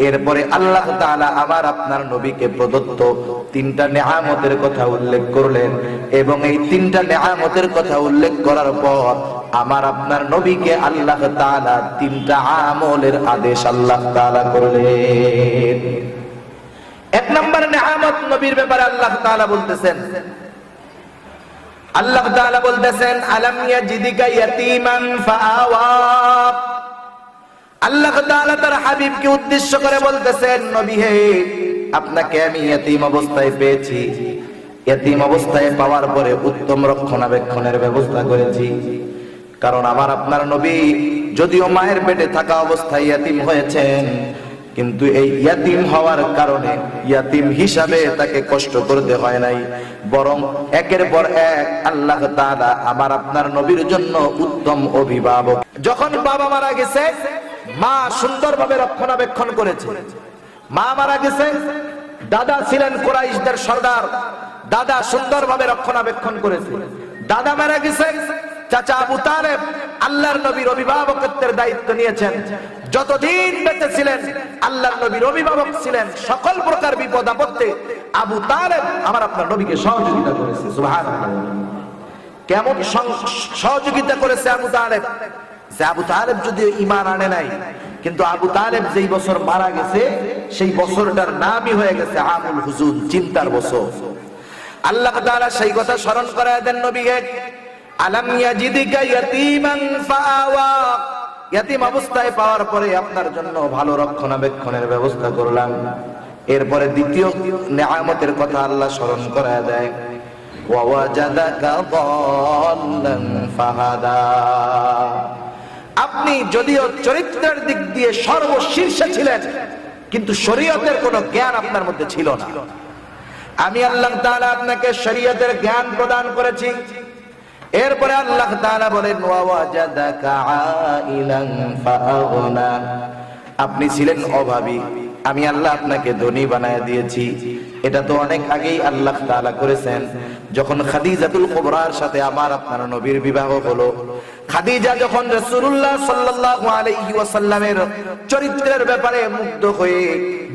এরপরে আল্লাহ তাআলা আমার আপনার নবীকে প্রদত্ত তিনটা নেয়ামতের কথা উল্লেখ করলেন, এবং এই তিনটা নেয়ামতের কথা উল্লেখ করার পর আমার আপনার নবীকে আল্লাহ তাআলা তিনটা আমলের আদেশ আল্লাহ তাআলা করলেন। এক নম্বর নেয়ামত নবীর ব্যাপারে আল্লাহ তাআলা বলতেছেন, আল্লাহ তাআলা বলতেছেন, আলাম ইয়াজিদিকা ইয়াতীমান ফাআওয়া। আল্লাহ তাআলা তার হাবিবকে উদ্দেশ্য করে বলতেছেন, নবী হে, আপনাকে আমি ইয়াতীম অবস্থায় পেয়েছি, ইয়াতীম অবস্থায় পাওয়ার পরে উত্তম রক্ষণাবেক্ষণের ব্যবস্থা করেছি। কারণ আমার আপনার নবী যদিও মায়ের পেটে থাকা অবস্থায় ইয়াতীম হয়েছেন, কিন্তু এই ইয়াতীম হওয়ার কারণে ইয়াতীম হিসাবে তাকে কষ্ট করতে হয় নাই, বরং একের পর এক আল্লাহ তাআলা আমার আপনার নবীর জন্য উত্তম অভিভাবক। যখন বাবা মারা গেছে, মা সুন্দরভাবে রক্ষণাবেক্ষণ করেছে। মা মারা গেছে, দাদা ছিলেন কুরাইশদের সর্দার, দাদা সুন্দরভাবে রক্ষণাবেক্ষণ করেছে। দাদা মারা গেছে, চাচা আবু তালেব আল্লাহর নবীর অভিভাবকত্বের দায়িত্ব নিয়েছেন। যতদিন বেঁচে ছিলেন আল্লাহর নবীর অভিভাবক ছিলেন। সকল প্রকার বিপদ আপদে আবু তালেব আমার আপনার নবীকে সহযোগিতা করেছে। সুবহানাল্লাহ। কেমন সহযোগিতা করেছে আবু তালেব? যে আবু তালেব যদি ঈমান আনে নাই, কিন্তু আবু তালেব যেই বছর মারা গেছে সেই বছরটার নামই হয়ে গেছে আমুল হুজুন, চিন্তার বছর। আল্লাহ তাআলা সেই কথা স্মরণ করায় দেন নবীকে, আলাম ইয়াজিদিকা ইয়াতীমান ফাআওয়া, ইয়াতীম অবস্থায় পাওয়ার পরে আপনার জন্য ভালো রক্ষণাবেক্ষণের ব্যবস্থা করলাম। এরপরে দ্বিতীয় নিয়ামতের কথা আল্লাহ স্মরণ করায় দেয়, ওয়া ওয়াজাদাকা দাল্লান ফাহাদা। আপনি যদিও চরিত্রের দিক দিয়ে সর্বশীর্ষে ছিলেন, কিন্তু শরীয়তের কোনো জ্ঞান আপনার মধ্যে ছিল না। আমি আল্লাহ তাআলা আপনাকে শরীয়তের জ্ঞান প্রদান করেছি। এরপরে আল্লাহ তাআলা বলেন, ওয়া ওয়াজাদাকা আইলান ফাআগনা। আপনি ছিলেন অভাবী, আমি আল্লাহ আপনাকে ধনী বানায় দিয়েছি। এটা তো অনেক আগেই আল্লাহ তাআলা করেছেন। যখন খাদিজাতুল কুবরার সাথে আমার আপনার নবীর বিবাহ হলো, খাদিজা যখন রাসূলুল্লাহ সাল্লাল্লাহু আলাইহি ওয়াসাল্লামের চরিত্রের ব্যাপারে মুগ্ধ হয়ে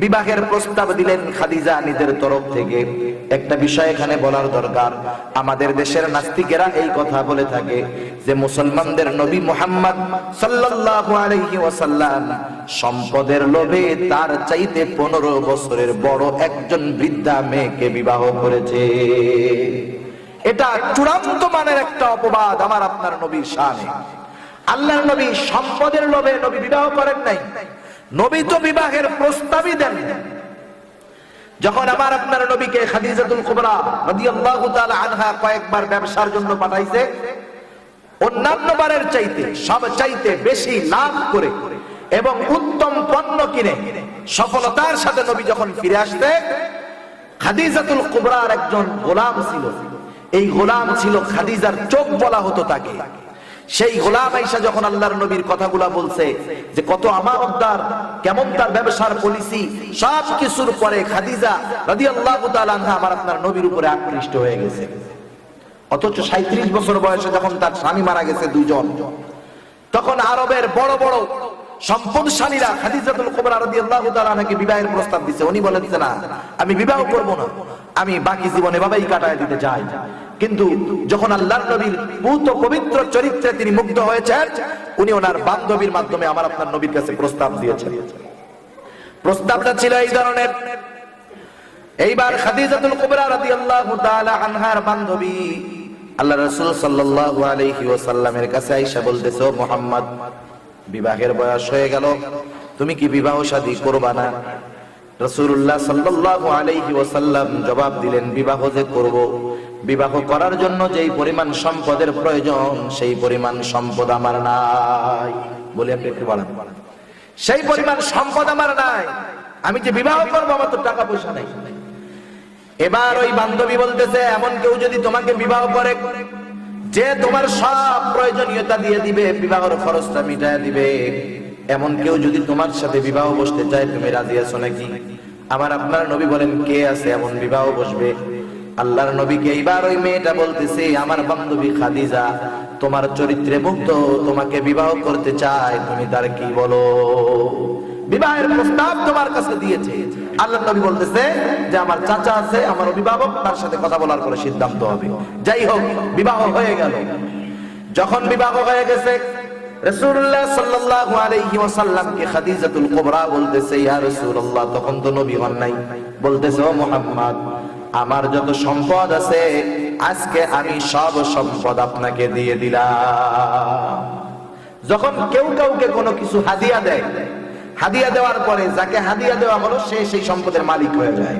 বিবাহের প্রস্তাব দিলেন খাদিজা নিজের তরফ থেকে। একটা বিষয় এখানে বলার দরকার, আমাদের দেশের নাস্তিকেরা এই কথা বলে থাকে যে মুসলমানদের নবী মুহাম্মদ সাল্লাল্লাহু আলাইহি ওয়াসাল্লাম সম্পদের লোভে তার চাইতে 15 বছরের বড় একজন বৃদ্ধা মেয়েকে বিবাহ করেছে। এটা চূড়ান্ত মানের একটা অপবাদ আমার আপনার নবীর শানে। আল্লাহর নবী সম্পদের লোভে নবী বিবাহ করেন নাই, নবী তো বিবাহের প্রস্তাবই দেন। যখন আমার আপনার নবীকে খাদিজাতুল কুবরা রাদিয়াল্লাহু তাআলা আনহা কয়েকবার ব্যবসার জন্য পাঠাইছে, অন্যান্য বারের চাইতে সব চাইতে বেশি লাভ করে এবং উত্তম পণ্য কিনে সফলতার সাথে নবী যখন ফিরে আসতে, খাদিজাতুল কুবরার একজন গোলাম ছিল। এই গোলাম ছিল খাদিজার চোখ বলা হতো তাকে। সেই গোলাম আয়েশা যখন আল্লাহর নবীর কথাগুলা বলছে যে কত আমানতদার, কেমন তার ব্যবসার পলিসি, সব কিছুর পরে খাদিজা রাদিয়াল্লাহু তাআলা আনহা আমার আপনার নবীর উপরে আকৃষ্ট হয়ে গেছে। অথচ 37 বছর বয়সে যখন তার স্বামী মারা গেছে দুইজন, তখন আরবের বড় বড় সম্পদশালীরা খাদিজাতুল কুবরা রাদিয়াল্লাহু তাআলা আনহাকে বিবাহের প্রস্তাব দিয়েছে। উনি বলেছেন, না আমি বিবাহ করব না, আমি বাকি জীবন এভাবেই কাটায় দিতে চাই। কিন্তু যখন আল্লাহর নবীর পূত পবিত্র চরিত্রে তিনি মুগ্ধ হয়েছেন, উনি ওনার বান্ধবীর মাধ্যমে আমার আপনার নবীর কাছে প্রস্তাব দিয়েছেন। প্রস্তাবটা ছিল এই ধরনের। এইবার খাদিজাতুল কুবরা রাদিয়াল্লাহু তাআলা আনহার বান্ধবী আল্লাহর রাসূল সাল্লাল্লাহু আলাইহি ওয়াসাল্লামের কাছে আয়েশা বলতেছে, ও মুহাম্মদ, বিবাহের বয়স হয়ে গেল, তুমি কি বিবাহ শাদী করবা না? রাসূলুল্লাহ সাল্লাল্লাহু আলাইহি ওয়াসাল্লাম জবাব দিলেন, বিবাহ যে করব, বিবাহ করার জন্য যেই পরিমাণ সম্পদের প্রয়োজন সেই পরিমাণ সম্পদ আমার নাই। বলি আপনি একটু বলেন, সেই পরিমাণ সম্পদ আমার নাই, আমি যে বিবাহ করব আমার তো টাকা পয়সা নাই। এবার ওই বান্ধবী বলতেছে, এমন কেউ যদি তোমাকে বিবাহ করে যে তোমার সব প্রয়োজনীয়তা দিয়ে দিবে, বিবাহের খরচটা মিটায় দিবে, এমন কেউ যদি তোমার সাথে বিবাহ বসতে চায়, তুমি রাজি আছো নাকি? আমার আপনার নবী বলেন, কে আছে এমন বিবাহ বসবে? আল্লাহর নবীকে এইবার ওই মেয়েটা বলতেছে, আমার বান্ধবী খাদিজা তোমার চরিত্রে মুগ্ধ, তোমাকে বিবাহ করতে চায়, তুমি তার কি বলো? বিবাহের প্রস্তাব তোমার কাছে দিয়েছে। আল্লাহর নবী বলতেছে যে আমার চাচা আছে, আমার অভিভাবক, তার সাথে কথা বলার পরে সিদ্ধান্ত হবে। যাই হোক, বিবাহ হয়ে গেল। যখন বিবাহ হয়ে গেছে, রাসূলুল্লাহ সাল্লাল্লাহু আলাইহি ওয়াসাল্লামকে খাদিজাতুল কুবরা বলতেছে, ইয়া রাসূলুল্লাহ, তখন তো নবী হন নাই, বলতেছে, ও মুহাম্মদ, আমার যত সম্পদ আছে আজকে আমি সব সম্পদ আপনাকে দিয়ে দিলাম। যখন কেউ কাউকে কোনো কিছু হাদিয়া দেয়, হাদিয়া দেওয়ার পরে যাকে হাদিয়া দেওয়া হলো সে সেই সম্পদের মালিক হয়ে যায়।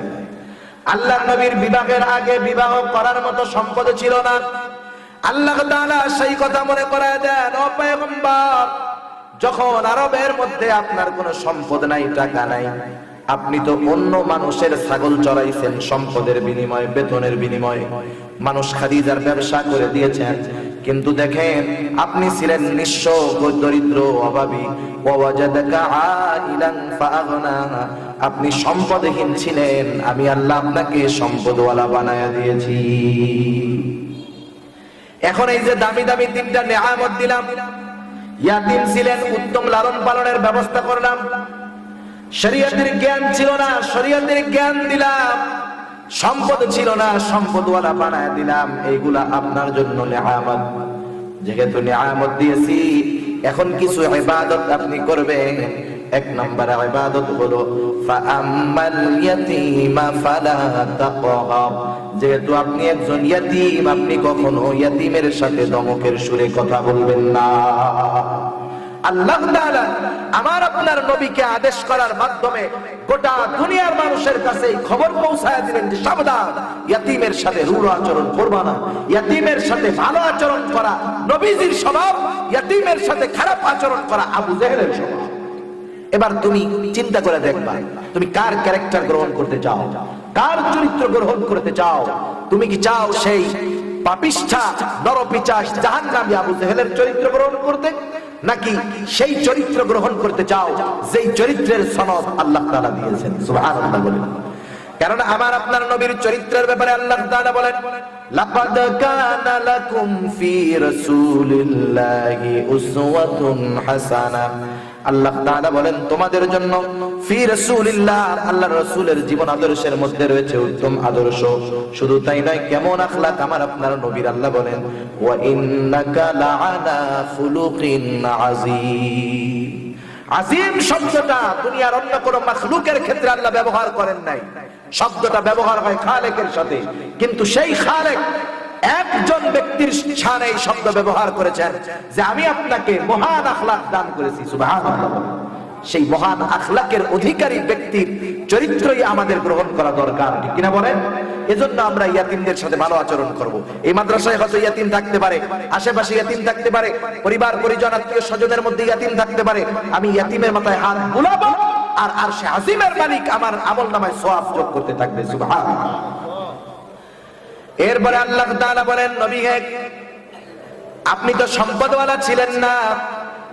আল্লাহর নবীর বিবাহের আগে বিবাহ করার মতো সম্পদ ছিল না। আল্লাহ তাআলা সেই কথা মনে করায় দেন, ও পয়গম্বর, যখন আরবের মধ্যে আপনার কোনো সম্পদ নাই, টাকা নাই, আপনি তো অন্য মানুষের ছাগল চড়াইছেন সম্পদের বিনিময়ে, বেতনের বিনিময়ে, মানুষ খাদিজার ব্যবসা করে দিয়েছেন, কিন্তু দেখেন আপনি ছিলেন নিঃস্ব, দরিদ্র, অভাবী। ওয়াজাদাকা আইলান ফাআগনা, আপনি সম্পদহীন ছিলেন, আমি আল্লাহ আপনাকে সম্পদওয়ালা বানায়া দিয়েছি। এখন এই যে দামি দামি তিনটা নেয়ামত দিলাম, ইয়াতিম ছিলেন, উত্তম লালন পালনের ব্যবস্থা করলাম, শরীয়তের জ্ঞান ছিল না, শরীয়তের জ্ঞান দিলাম, সম্পদ ছিল না, সম্পদওয়ালা বানায় দিলাম, এইগুলা আপনার জন্য নেয়ামত। যেহেতু নেয়ামত দিয়েছি, এখন কিছু ইবাদত আপনি করবেন। এক নম্বর ইবাদত হলো ফাআম্মাল ইয়াতীমা ফালা তাকহার। যেহেতু আপনি একজন ইয়াতীম, আপনি কখনো ইয়াতীমের সাথে ধমকের সুরে কথা বলবেন না। আল্লাহ তাআলা আমার আপনার নবীকে আদেশ করার মাধ্যমে গোটা দুনিয়ার মানুষের কাছে এই খবর পৌঁছায় দিলেন যে সাবধান, ইয়াতীমের সাথে রূঢ় আচরণ করবা না, ইয়াতীমের সাথে ভালো আচরণ করা নবীজির স্বভাব, ইয়াতীমের সাথে খারাপ আচরণ করা আবু জেহেলের স্বভাব। এবার তুমি চিন্তা করে দেখবা, তুমি কার ক্যারেক্টার গ্রহণ করতে চাও, কার চরিত্র গ্রহণ করতে চাও? তুমি কি চাও সেই পাপিষ্ঠা নরপিশাচ জাহান্নামী আবু জেহেলের চরিত্র গ্রহণ করতে, নাকি সেই চরিত্র গ্রহণ করতে চাও যেই চরিত্রের সনদ আল্লাহ তাআলা দিয়েছেন? সুবহানাল্লাহ বলেন। কারণ আমার আপনার নবীর চরিত্রের ব্যাপারে আল্লাহ তাআলা বলেন, লাকাদ কানা লাকুম ফি রাসূলিল্লাহি উসওয়াতুন হাসানাহ। আল্লাহ তাআলা বলেন, তোমাদের জন্য ফি রাসূলিল্লাহ, আল্লাহর রাসূলের জীবন আদর্শের মধ্যে রয়েছে উত্তম আদর্শ। শুধু তাই নয়, কেমন আখলাক আমার আপনার নবীর। আল্লাহ বলেন, ওয়া ইন্নাকা লাআলা খুলুকিন আযীম। আযীম শব্দটা দুনিয়ার অন্য কোন মাখলুকের ক্ষেত্রে আল্লাহ ব্যবহার করেন নাই। শব্দটা ব্যবহার হয় খালেকের সাথে, কিন্তু সেই খালেক একজন ব্যক্তির শানে এই শব্দ ব্যবহার করেছেন যে আমি আপনাকে মহান আখলাক দান করেছি। সুবহানাল্লাহ। সেই মহান আখলাকের অধিকারী ব্যক্তির চরিত্রই আমাদের গ্রহণ করা দরকার, ঠিক কিনা বলেন? এজন্য আমরা ইয়াতিমদের সাথে ভালো আচরণ করব। এই মাদ্রাসায় হয়তো ইয়াতিম থাকতে পারে, আশেপাশে ইয়াতিম থাকতে পারে, পরিবার পরিজন আত্মীয় স্বজনের মধ্যে ইয়াতিম থাকতে পারে। আমি ইয়াতিমের মাথায় হাত বুলাবো, আর আরশে আজিমের মালিক আমার আমলনামায় সওয়াব যোগ করতে থাকবে। সুবহানাল্লাহ। এরপরে আল্লাহ তাআলা বলেন, নবী হে, আপনি তো সম্পদওয়ালা ছিলেন না,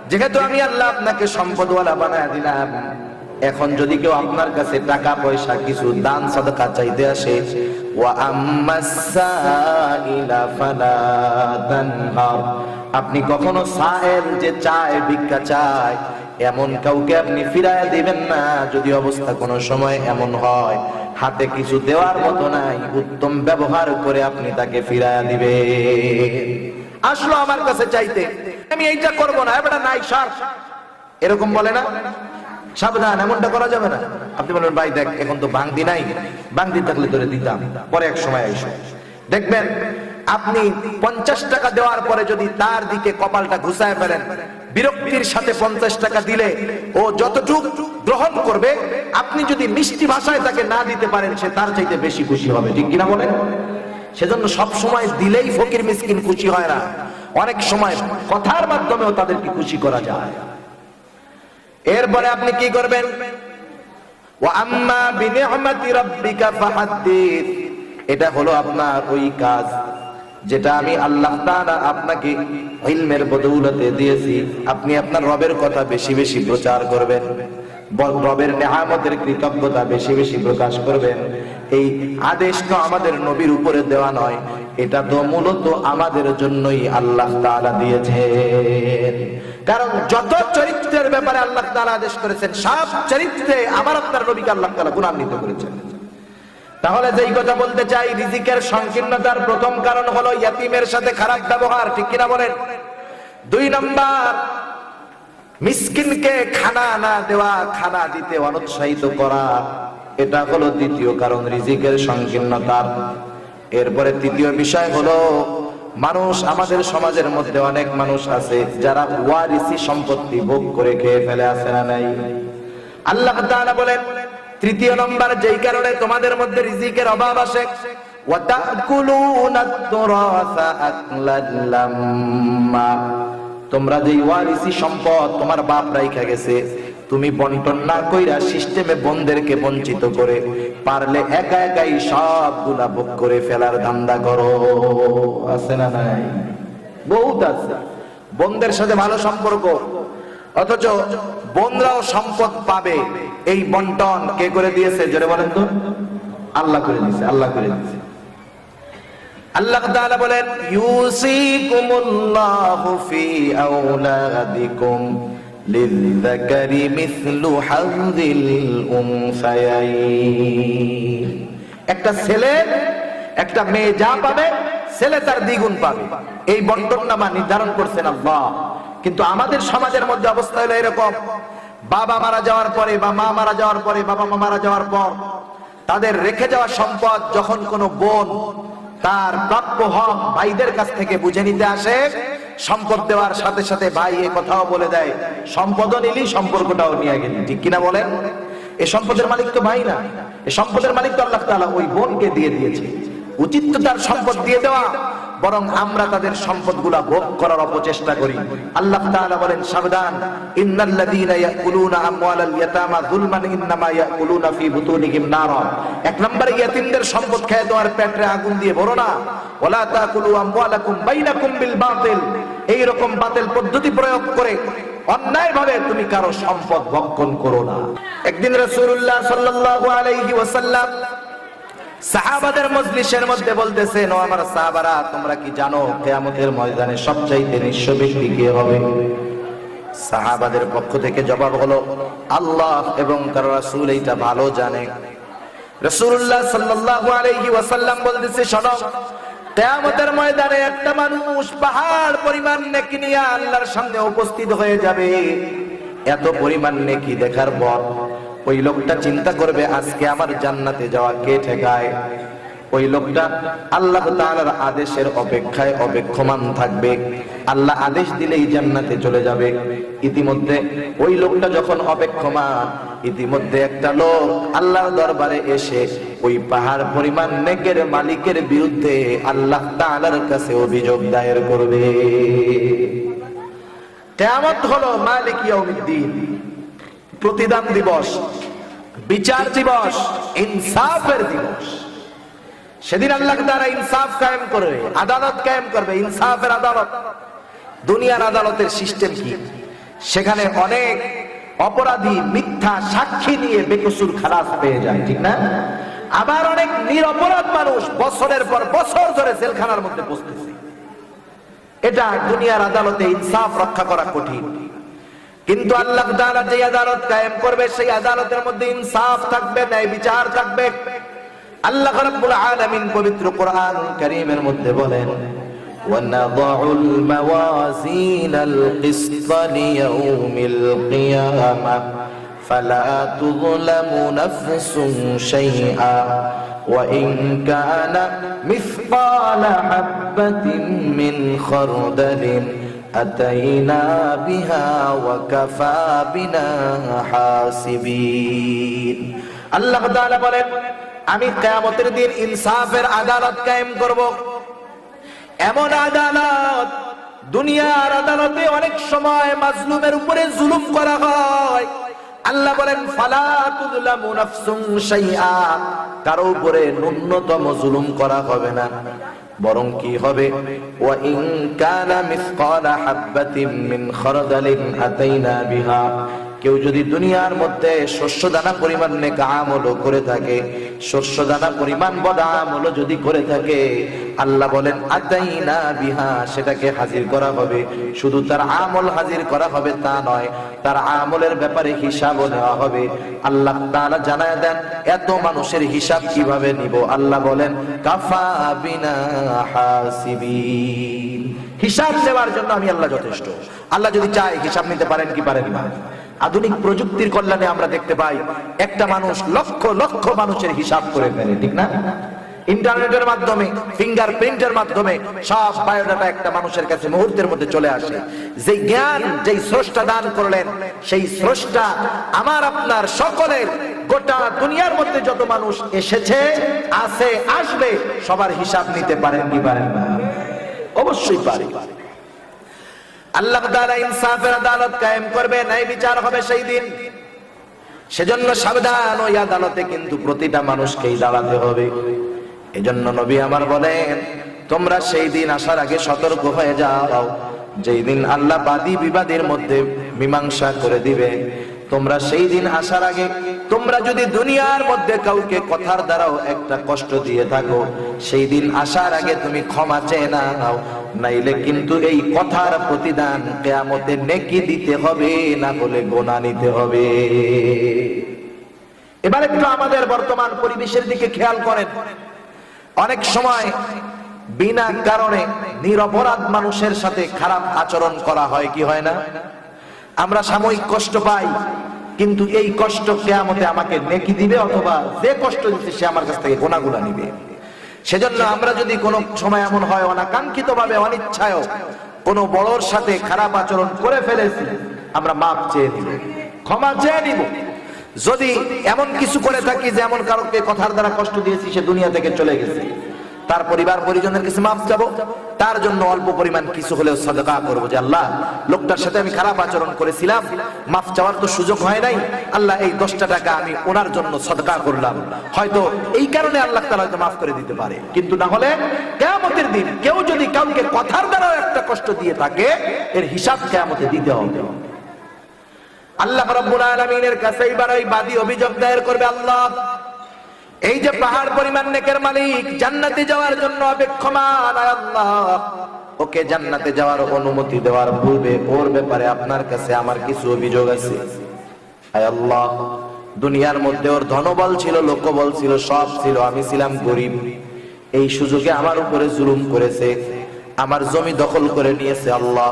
যেহেতু আমি আল্লাহ আপনাকে সম্পদওয়ালা বানায় দিলাম, এখন যদি কেউ আপনার কাছে টাকা পয়সা কিছু দান সাদকা চাইতে আসে, ওয়া আম্মাস সাইলা ফালা তানহার, আপনি কখনো সায়েল যে চায়, ভিক্ষা চায়, এমন কাউকে আপনি ফিরায় দিবেন না। যদি অবস্থা কোনো সময় এমন হয় হাতে কিছু দেওয়ার মতো নাই, উত্তম ব্যবহার করে আপনি তাকে ফিরায় দিবেন। আসলো আমার কাছে চাইতে, আমি এইটা করব না, এটা নাই সার, এরকম বলে না? সাবধান, এমনটা করা যাবে না। আপনি বলেন, ভাই দেখ এখন তো বাংদি নাই, বাংদি থাকলে তোরে দিতাম, পরে এক সময় আইসো। দেখবেন আপনি 50 টাকা দেওয়ার পরে যদি তার দিকে কপালটা ঘুষায় ফেলেন, বিরক্তির সাথে 50 টাকা দিলে ও যতটুকু গ্রহণ করবে, আপনি যদি মিষ্টি ভাষায় তাকে না দিতে পারেন, সে তার চাইতে বেশি খুশি হবে, ঠিক কিনা বলেন? সেজন্য সব সময় দিলেই ফকির মিসকিন খুশি হয় না, অনেক সময় কথার মাধ্যমেও তাদেরকে খুশি করা যায়। এরপরে আপনি কি করবেন? ওয়া আম্মা বিনি'মাতি রাব্বিকা ফাহাদ্দিস, এটা হলো আপনার ওই কাজ যেটা আমি আল্লাহ তাআলা আপনাকে ইলমের বদৌলতে দিয়েছি। আপনি আপনার রবের কথা বেশি বেশি প্রচার করবেন, রবের নেয়ামতের কৃতজ্ঞতা বেশি বেশি প্রকাশ করবেন। এই আদেশ তো আমাদের নবীর উপরে দেওয়া নয়, এটা তো মূলত আমাদের জন্যই আল্লাহ তাআলা দিয়েছেন। কারণ যত চরিত্রের ব্যাপারে আল্লাহ তাআলা আদেশ করেছেন, সব চরিত্রে আমার আপনার নবীকে আল্লাহ তাআলা গুণান্বিত করেছেন। তাহলে যেই কথা বলতে চাই, রিজিকের সংকীর্ণতার প্রথম কারণ হলো ইয়াতিমের সাথে খারাপ ব্যবহার, ঠিক কিনা বলেন? 2 নাম্বার, মিসকিনকে খানা না দেওয়া, খানা দিতে অনুৎসাহিত করা, এটা হলো দ্বিতীয় কারণ রিজিকের সংকীর্ণতার। এরপরে তৃতীয় বিষয় হলো, মানুষ, আমাদের সমাজের মধ্যে অনেক মানুষ আছে যারা ওয়ারিসি সম্পত্তি ভোগ করে খেয়ে ফেলে, আছে না নাই? আল্লাহ তাআলা বলেন, তৃতীয় নম্বর যেই কারণে তোমাদের মধ্যে রিজিকের অভাব আসে, ওয়া তাকুলুনাত তুরাসা আকলাল লাম্মা, তোমরা যে ওয়ারিসি সম্পদ তোমার বাপ রাইখা গেছে, তুমি বন্টন না কইরা সিস্টেমে বোনদেরকে বঞ্চিত করে, পারলে একা একাই সবগুলা ভোগ করে ফেলার ধান্দা করো, আছে না নাই? বহুত আছে বোনদের সাথে ভালো সম্পর্ক, অথচ বোনরাও সম্পদ পাবে। এই বন্টন কে করে দিয়েছে? জোরে বলেন তো। আল্লাহ করে দিয়েছে, আল্লাহ করে দিয়েছে। আল্লাহ তাআলা বলেন ইউসিকুমুল্লাহু ফি আওলাদিকুম লিযযাকারি মিসলু হাযিল উনসায়াইন। একটা ছেলে একটা মেয়ে যা পাবে ছেলে তার দ্বিগুণ পাবে, এই বন্টননামা নির্ধারণ করছেন আল্লাহ। কিন্তু আমাদের সমাজের মধ্যে অবস্থা হলো এরকম, বাবা মারা যাওয়ার পরে বা মা মারা যাওয়ার পরে, বাবা মা মারা যাওয়ার পর তাদের রেখে যাওয়া সম্পদ যখন কোনো বোন তার প্রাপ্য হক ভাইদের কাছ থেকে বুঝে নিতে আসে, সম্পদ দেওয়ার সাথে সাথে ভাই এই কথাও বলে দেয় সম্পদও নিলি সম্পর্কটাও নিয়ে গেলি। ঠিক কিনা বলেন? এই সম্পদের মালিক তো ভাই না, এই সম্পদের মালিক তো আল্লাহ তাআলা ওই বোনকে দিয়ে দিয়েছে। উচিত তো তার সম্পদ দিয়ে দেওয়া, বরং আমরা তাদের সম্পদগুলা ভোগ করার অপচেষ্টা করি। আল্লাহ তাআলা বলেন সাবধান, ইন্নাল্লাযীনা ইয়াকুলুনা আমওয়ালাল ইয়াতামা যুলমান ইন্নামা ইয়াকুলুনা ফি বুতুনিহিম নারা। এক নম্বরে ইয়াতীমদের সম্পদ খেয়ে তোমার পেটে আগুন দিয়ে ভরো না। ওয়ালা তাকুলু আমওয়ালাকুম বাইনাকুম বিল বাতিল, এই রকম বাতিল পদ্ধতি প্রয়োগ করে অন্যায়ভাবে তুমি কারো সম্পদ ভক্ষণ করো না। একদিন রাসূলুল্লাহ সাল্লাল্লাহু আলাইহি ওয়াসাল্লাম সাহাবাদের মজলিসের মধ্যে বলতেছেন, ও আমার সাহাবারা, তোমরা কি জানো কিয়ামতের ময়দানে সবচাইতে নিঃস্ব ব্যক্তি কে হবে? সাহাবাদের পক্ষ থেকে জবাব হলো, আল্লাহ এবং তার রাসূল এটা ভালো জানে। রাসূলুল্লাহ সাল্লাল্লাহু আলাইহি ওয়াসাল্লাম বলতেছে, শোনো, কিয়ামতের ময়দানে একটা মানুষ পাহাড় পরিমাণ নেকি নিয়ে আল্লাহর সামনে উপস্থিত হয়ে যাবে। এত পরিমাণ নেকি দেখার পর ওই লোকটা চিন্তা করবে, আজকে আমার জান্নাতে যাওয়া কে ঠেকায়? ওই লোকটা আল্লাহ তাআলার আদেশের অপেক্ষায় অপেক্ষমান থাকবে, আল্লাহ আদেশ দিলেই জান্নাতে চলে যাবে। ইতিমধ্যে ওই লোকটা যখন অপেক্ষমান, ইতিমধ্যে একটা লোক আল্লাহর দরবারে এসে ওই পাহাড় পরিমাণ নেকের মালিকের বিরুদ্ধে আল্লাহ তাআলার কাছে অভিযোগ দায়ের করবে। কিয়ামত হলো মালিক ইয়াউমিদ্দিন, প্রতিদান দিবস, বিচার দিবস, ইনসাফের দিবস। সেদিন আল্লাহ তাআলা ইনসাফ কায়েম করবে, আদালত কায়েম করবে, ইনসাফের আদালত। দুনিয়ার আদালতের সিস্টেম কি? সেখানে অনেক অপরাধী মিথ্যা সাক্ষী নিয়ে বেকসুর খালাস পেয়ে যায়, ঠিক না? আবার অনেক নিরপরাধ মানুষ বছরের পর বছর ধরে জেলখানার মধ্যে বসতেছে। এটা দুনিয়ার আদালতে ইনসাফ রক্ষা করা কঠিন। কিন্তু আল্লাহ তাআলা যে আদালত কায়েম করবে, সেই আদালতের মধ্যে ইনসাফ থাকবে, ন্যায় বিচার থাকবে। আল্লাহ রাব্বুল আলামিন পবিত্র কোরআনুল কারীমের মধ্যে বলেন, ওয়ানাযউল মাওয়াজিনাল কিসতা লিয়াউমিল কিয়ামাহ ফালা তুযলামু নাফসুন শাইআ ওয়া ইন কানা মিসকালা হাববাতিন মিন খারদালিন আতাইনা বিহা ওয়া কাফা বিনা হাসিবিন। আল্লাহ তাআলা বলেন, আমি কিয়ামতের দিন ইনসাফের আদালত কায়েম করব। এমন আদালত, দুনিয়ার আদালতে অনেক সময় মাজলুমের উপরে জুলুম করা হয়। আল্লাহ বলেন, ফালা তুযলামু নাফসুন শাইআ, কারো উপরে ন্যূনতম জুলুম করা হবে না, বরং কি হবে, ওয়া ইন কানা মিসকালা হাববাতিন মিন খারদালিন আতাইনা বিহা, কেউ যদি দুনিয়ার মধ্যে শস্য দানা পরিমাণ নেক আমল করে থাকে, শস্য দানা পরিমাণ বদ আমল যদি করে থাকে, আল্লাহ বলেন আতাইনা বিহা, সেটাকে হাজির করা হবে। শুধু তার আমল হাজির করা হবে তা নয়, তার আমলের ব্যাপারে হিসাবও নেওয়া হবে। আল্লাহ তাআলা জানায় দেন, এত মানুষের হিসাব কিভাবে নিব? আল্লাহ বলেন, কাফা বিনা হাসিবিন, হিসাব নেওয়ার জন্য আমি আল্লাহ যথেষ্ট। আল্লাহ যদি চায় হিসাব নিতে পারেন কি পারেন না? আধুনিক প্রযুক্তির কল্যাণে আমরা দেখতে পাই একটা মানুষ লক্ষ লক্ষ মানুষের হিসাব করে ফেলে, ঠিক না? ইন্টারনেটের মাধ্যমে, ফিঙ্গারপ্রিন্টের মাধ্যমে সব বায়োডাটা একটা মানুষের কাছে মুহূর্তের মধ্যে চলে আসে। যে জ্ঞান যেই স্রষ্টা দান করলেন, সেই স্রষ্টা আমার আপনার সকলের, গোটা দুনিয়ার মধ্যে যত মানুষ এসেছে, আছে, আসবে, সবার হিসাব নিতে পারেন কি পারেন না? অবশ্যই পারে। আল্লাহ তাআলা ইনসাফের আদালত কায়েম করবে, ন্যায় বিচার হবে সেই দিন। সেজন্য সাবধান, ওই আদালতে কিন্তু প্রতিটা মানুষকেই দাঁড়াতে হবে। এজন্য নবী আমার বলেন, তোমরা সেই দিন আসার আগে সতর্ক হয়ে যাও, যেই দিন আল্লাহ বাদী বিবাদের মধ্যে মীমাংসা করে দিবে। তোমরা সেই দিন আসার আগে তোমরা যদি দুনিয়ার মধ্যে কাউকে কথার দ্বারাও একটা কষ্ট দিয়ে থাকো, সেই দিন আসার আগে তুমি ক্ষমা চেয়ে নাও, নাইলে কিন্তু এই কথার প্রতিদান কিয়ামতে নেকি দিতে হবে, না হলে গোনা নিতে হবে। এবার একটু আমাদের বর্তমান পরিবেশের দিকে খেয়াল করেন। অনেক সময় বিনা কারণে নিরপরাধ মানুষের সাথে খারাপ আচরণ করা হয় কি হয় না? আমরা সাময়িক কষ্ট পাই, কিন্তু এই কষ্ট কিয়ামতে আমাকে নেকি দিবে, অথবা যে কষ্ট দিচ্ছে সে আমার কাছ থেকে গুনাহগুলো নিবে। সেজন্য আমরা যদি কোনো সময় এমন হয় অনাকাঙ্ক্ষিতভাবে অনিচ্ছায় কোনো বড়র সাথে খারাপ আচরণ করে ফেলেছি, আমরা মাপ চেয়ে নিব, ক্ষমা চেয়ে নিব। যদি এমন কিছু করে থাকি যে এমন কারোকে কথার দ্বারা কষ্ট দিয়েছি, সে দুনিয়া থেকে চলে গেছে, তার পরিবার পরিজনের কাছে মাপ চাবো, তার জন্য অল্প পরিমাণ কিছু হলেও সাদকা করবো, যে আল্লাহ লোকটার সাথে আমি খারাপ আচরণ করেছিলাম, মাপ চাওয়ার তো সুযোগ হয় নাই, আল্লাহ এই 10টা টাকা আমি ওনার জন্য সাদকা করলাম, হয়তো এই কারণে আল্লাহ তাআলা হয়তো মাফ করে দিতে পারে। কিন্তু না হলে কিয়ামতের দিন কেউ যদি কাউকে কথার দ্বারা একটা কষ্ট দিয়ে থাকে, এর হিসাব কিয়ামতে দিতে হবে। আল্লাহ রাব্বুল আলামিনের কাছে এবার ওই বাদী অভিযোগ দায়ের করবে, আল্লাহ এই যে পাহাড় পরিমাণ নেকের মালিক জান্নাতে যাওয়ার জন্য অপেক্ষমান, আল্লাহ ওকে জান্নাতে যাওয়ার অনুমতি দেওয়ার পূর্বে ওর ব্যাপারে আপনার কাছে আমার কিছু অভিযোগ আছে। আয় আল্লাহ, দুনিয়ার মধ্যে ওর ধনবল ছিল, লোকবল ছিল, সব ছিল, আমি ছিলাম গরিব, এই সুযোগে আমার উপরে জুলুম করেছে, আমার জমি দখল করে নিয়েছে। আল্লাহ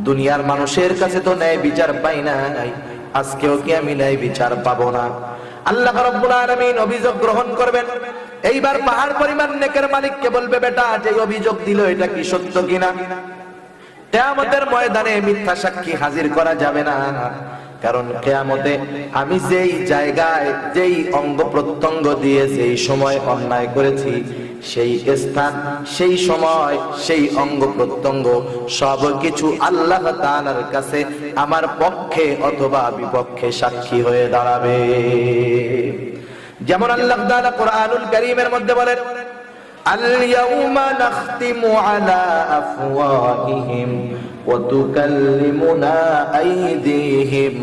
দুনিয়ার মানুষের কাছে তো ন্যায় বিচার পাই নাই, আজকেও কি আমি ন্যায় বিচার পাবো না? আল্লাহ রাব্বুল আলামিন অভিযোগ গ্রহণ করবেন। এইবার পাহাড় পরিমাণ নেকের মালিককে বলবে, বেটা যে অভিযোগ দিল এটা কি সত্য কিনা? কিয়ামতের ময়দানে মিথ্যা সাক্ষী হাজির করা যাবে না, কারণ কিয়ামতে আমি যেই জায়গায় যেই অঙ্গ প্রত্যঙ্গ দিয়ে যেই সময় অন্যায় করেছি, সেই স্থান, সেই সময়, সেই অঙ্গ প্রত্যঙ্গ সব কিছু আল্লাহ তাআলার কাছে আমার পক্ষে অথবা বিপক্ষে সাক্ষী হয়ে দাঁড়াবে। যেমন আল্লাহ তাআলা কোরআনুল কারীমের মধ্যে বলেন, আল-ইয়াউমা নাখতিমু আলা আফওয়াহিহিম ওয়া তুকাল্লিমুনা আইদিহিম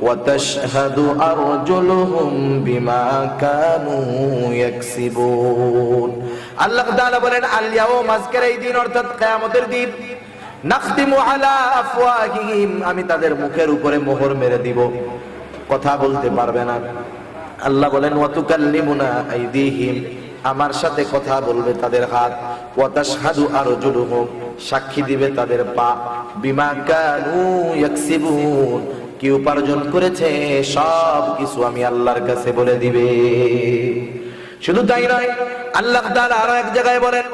ওয়া তাশহাদু আরজুলুহুম বিমা কানু ইয়াকসিবুন। আল্লাহ তাআলা বলেন, আল-ইয়াউম, আজকের এই দিন অর্থাৎ কিয়ামতের দিন, নাখতিমু আলা আফওয়াহিহিম, আমি তাদের মুখের উপরে মোহর মেরে দিব, কথা বলতে পারবে না। আল্লাহ বলেন, ওয়া তুকাল্লিমুনা আইদিহিম, আমার সাথে কথা বলবে তাদের হাত, ওয়া তাশহাদু আরজুলুহুম, সাক্ষী দিবে তাদের পা, বিমা কানু ইয়াকসিবুন, কি উপার্জন করেছে সব কিছু আমি আল্লাহর কাছে বলে দিবে। শুধু তাই নয়, আল্লাহ তাআলা আরো এক জায়গায় বলেন,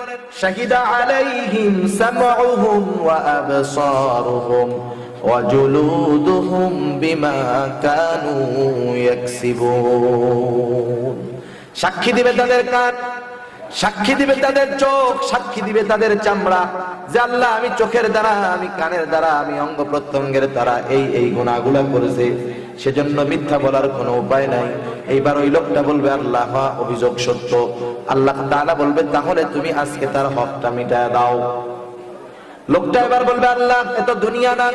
শাহিদা আলাইহিম সামউহুম ওয়া আবসারুহুম ওয়া জুলুদুহুম বিমা কানু ইয়াকসিবুন। সাক্ষী দিবে তাদের কান, সাক্ষী দিবে তাদের চোখ, সাক্ষী দিবে তাদের চামড়া, যে আল্লাহ আমি চোখের দ্বারা, আমি কানের দ্বারা, আমি অঙ্গ প্রত্যঙ্গের দ্বারা এই গুনাহগুলো করেছে, সেজন্য মিথ্যা বলার কোনো উপায় নাই। এইবার ওই লোকটা বলবে, আল্লাহ অভিযোগ সত্য। আল্লাহ তাআলা বলবে, তাহলে তুমি আজকে তার হকটা মিটায় দাও। লোকটা এবার বলবে, আল্লাহ এ তো দুনিয়া না,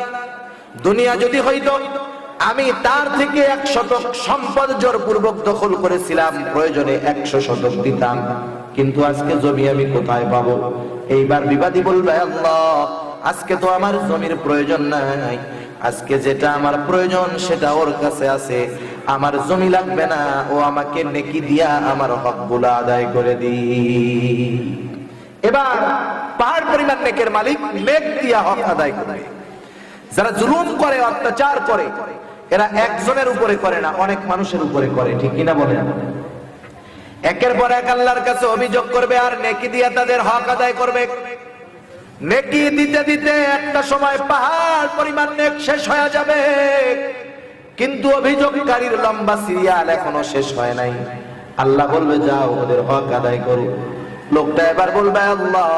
দুনিয়া যদি হইতো আমি তার থেকে 1 শতক সম্পদ জোরপূর্বক দখল করেছিলাম, প্রয়োজনে 100 শতক দিতাম, কিন্তু আজকে জমি আমি কোথায় পাবো? এইবার বিবাদী বলবে, আল্লাহ আজকে তো আমার জমির প্রয়োজন নাই, আজকে যেটা আমার প্রয়োজন সেটা ওর কাছে আছে, আমার জমি লাগবে না, ও আমাকে নেকি দিয়া আমার হকগুলো আদায় করে দি। এবার পাহাড় পরিমাণ নেকের মালিক নেক দিয়া হক আদায় করবে। যারা জুলুম করে, অত্যাচার করে, এরা একজনের উপরে করে না, অনেক মানুষের উপরে করে, ঠিক কিনা বলেন? একের পর এক আল্লাহর কাছে অভিযোগ করবে আর নেকি দিয়ে তাদের হক আদায় করবে। নেকি দিতে দিতে একটা সময় পাহাড় পরিমাণ নেক শেষ হয়ে যাবে, কিন্তু অভিযোগকারীর লম্বা সিরিয়াল এখনো শেষ হয় নাই। আল্লাহ বলবে, যাও ওদের হক আদায় করো। লোকটা এবার বলবে, আল্লাহ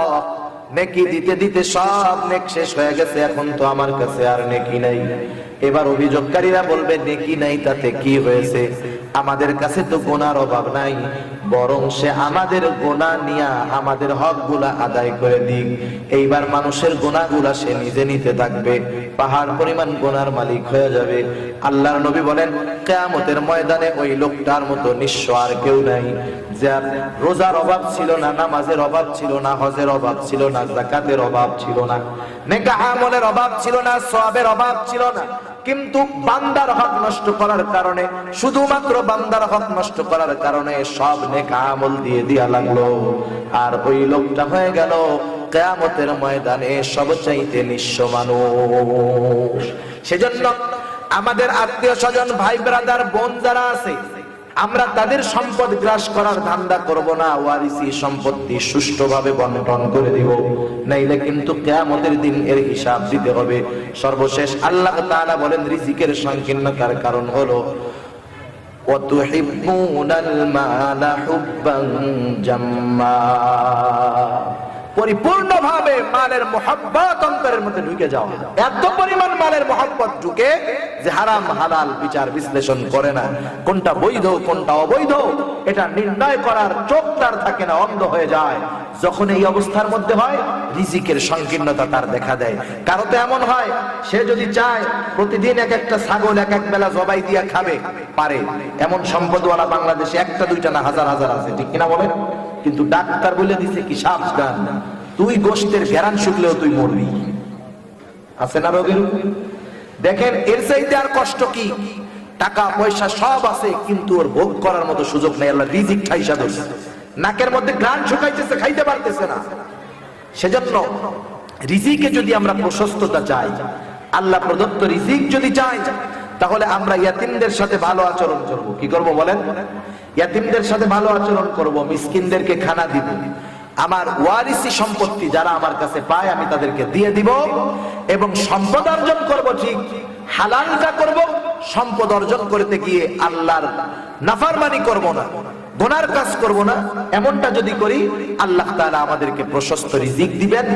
নেকি দিতে দিতে সব নেক শেষ হয়ে গেছে, এখন তো আমার কাছে আর নেকি নাই। এবার অভিযোগকারীরা বলবে, নেকি নাই তাতে কি হয়েছে, আমাদের কাছে তো গুনার অভাব নাই, বরং সে আমাদের গুনাহ নিয়া আমাদের হকগুলা আদায় করে দিক। এইবার মানুষের গুনাহগুলা সে নিজে নিতে থাকবে, পাহাড় পরিমাণ গুনার মালিক হয়ে যাবে। আল্লাহর নবী বলেন, কিয়ামতের ময়দানে ওই লোকটার মতো নিঃস্ব আর কেউ নাই, যার রোজার অভাব ছিল না, নামাজের অভাব ছিল না, হজের অভাব ছিল না, যাকাতের অভাব ছিল না, নেক আমলের অভাব ছিল না, সওয়াবের অভাব ছিল না, কিন্তু বান্দার হক নষ্ট করার কারণে, শুধুমাত্র বান্দার হক নষ্ট করার কারণে সব নেক আমল দিয়ে দিয়া লাগলো। আর ওই লোকটা হয়ে গেল কিয়ামতের ময়দানে সবচাইতে নিঃস্ব মানুষ। সেজন্য আমাদের আত্মীয় স্বজন, ভাই ব্রাদার, বোন যারা আছে, আমরা তাদের সম্পদ গ্রাস করার ধান্দা করব না, ওয়ারিসি সম্পত্তি সুষ্ঠুভাবে বন্টন করে দিব, নাইলে কিন্তু কিয়ামতের দিন এর হিসাব দিতে হবে। সর্বশেষ আল্লাহ তাআলা বলেন, রিজিকের সংকীর্ণতার কারণ হলো ওয়াতুহিব্বুনাল মালা হুব্বান জাম্মা, পরিপূর্ণভাবে মালের মোহাব্বত অন্তরের মধ্যে ঢুকে যাওয়া। এত পরিমাণ মালের মোহাব্বত ঢুকে যে হারাম হালাল বিচার বিশ্লেষণ করে না, কোনটা বৈধ কোনটা অবৈধ এটা নির্ণয় করার চোখ তার থাকে না, অন্ধ হয়ে যায়। যখন এই অবস্থার মধ্যে হয়, রিজিকের সংকীর্ণতা তার দেখা দেয়। কারো তো এমন হয়, সে যদি চায় প্রতিদিন এক একটা ছাগল এক এক বেলা জবাই দিয়া খাবে, পারে। এমন সম্পদওয়ালা বাংলাদেশে একটা দুইটা না, হাজার হাজার আছে, ঠিক কিনা বলেন? কিন্তু ডাক্তার বলে দিছে কি, সাবধান, তুই গোশতের ঘেরান শুকলেও তুই মরবি। আছে না রোগের? দেখেন এর চাইতে আর কষ্ট কি? টাকা পয়সা সব আছে, কিন্তু ওর ভোগ করার মতো সুযোগ নেই। আল্লাহ রিজিক ঠাইসা ধরছে, নাকের মধ্যে ঘ্রাণ শুকাইতেছে, খাইতে পারতেছে না। সেজন্য রিজিকে যদি আমরা প্রশস্ততা চাই, আল্লাহ প্রদত্ত রিজিক যদি চাই, তাহলে আমরা ইয়াতিমদের সাথে ভালো আচরণ করব। কি করব বলেন? ইয়াতিমদের সাথে ভালো আচরণ করব, মিসকিনদেরকে খানা দিব। আমার ওয়ারিসি সম্পত্তি যারা আমার কাছে পায় আমি তাদেরকে দিয়ে দিব, এবং সম্পদ অর্জন করব, ঠিক হালালটা করব। সম্পদ অর্জন করতে গিয়ে আল্লাহর নাফরমানি করব না, গুনার কাজ করব না। এমনটা যদি করি, আল্লাহ তাআলা আমাদেরকে প্রশস্ত রিজিক দিবেন।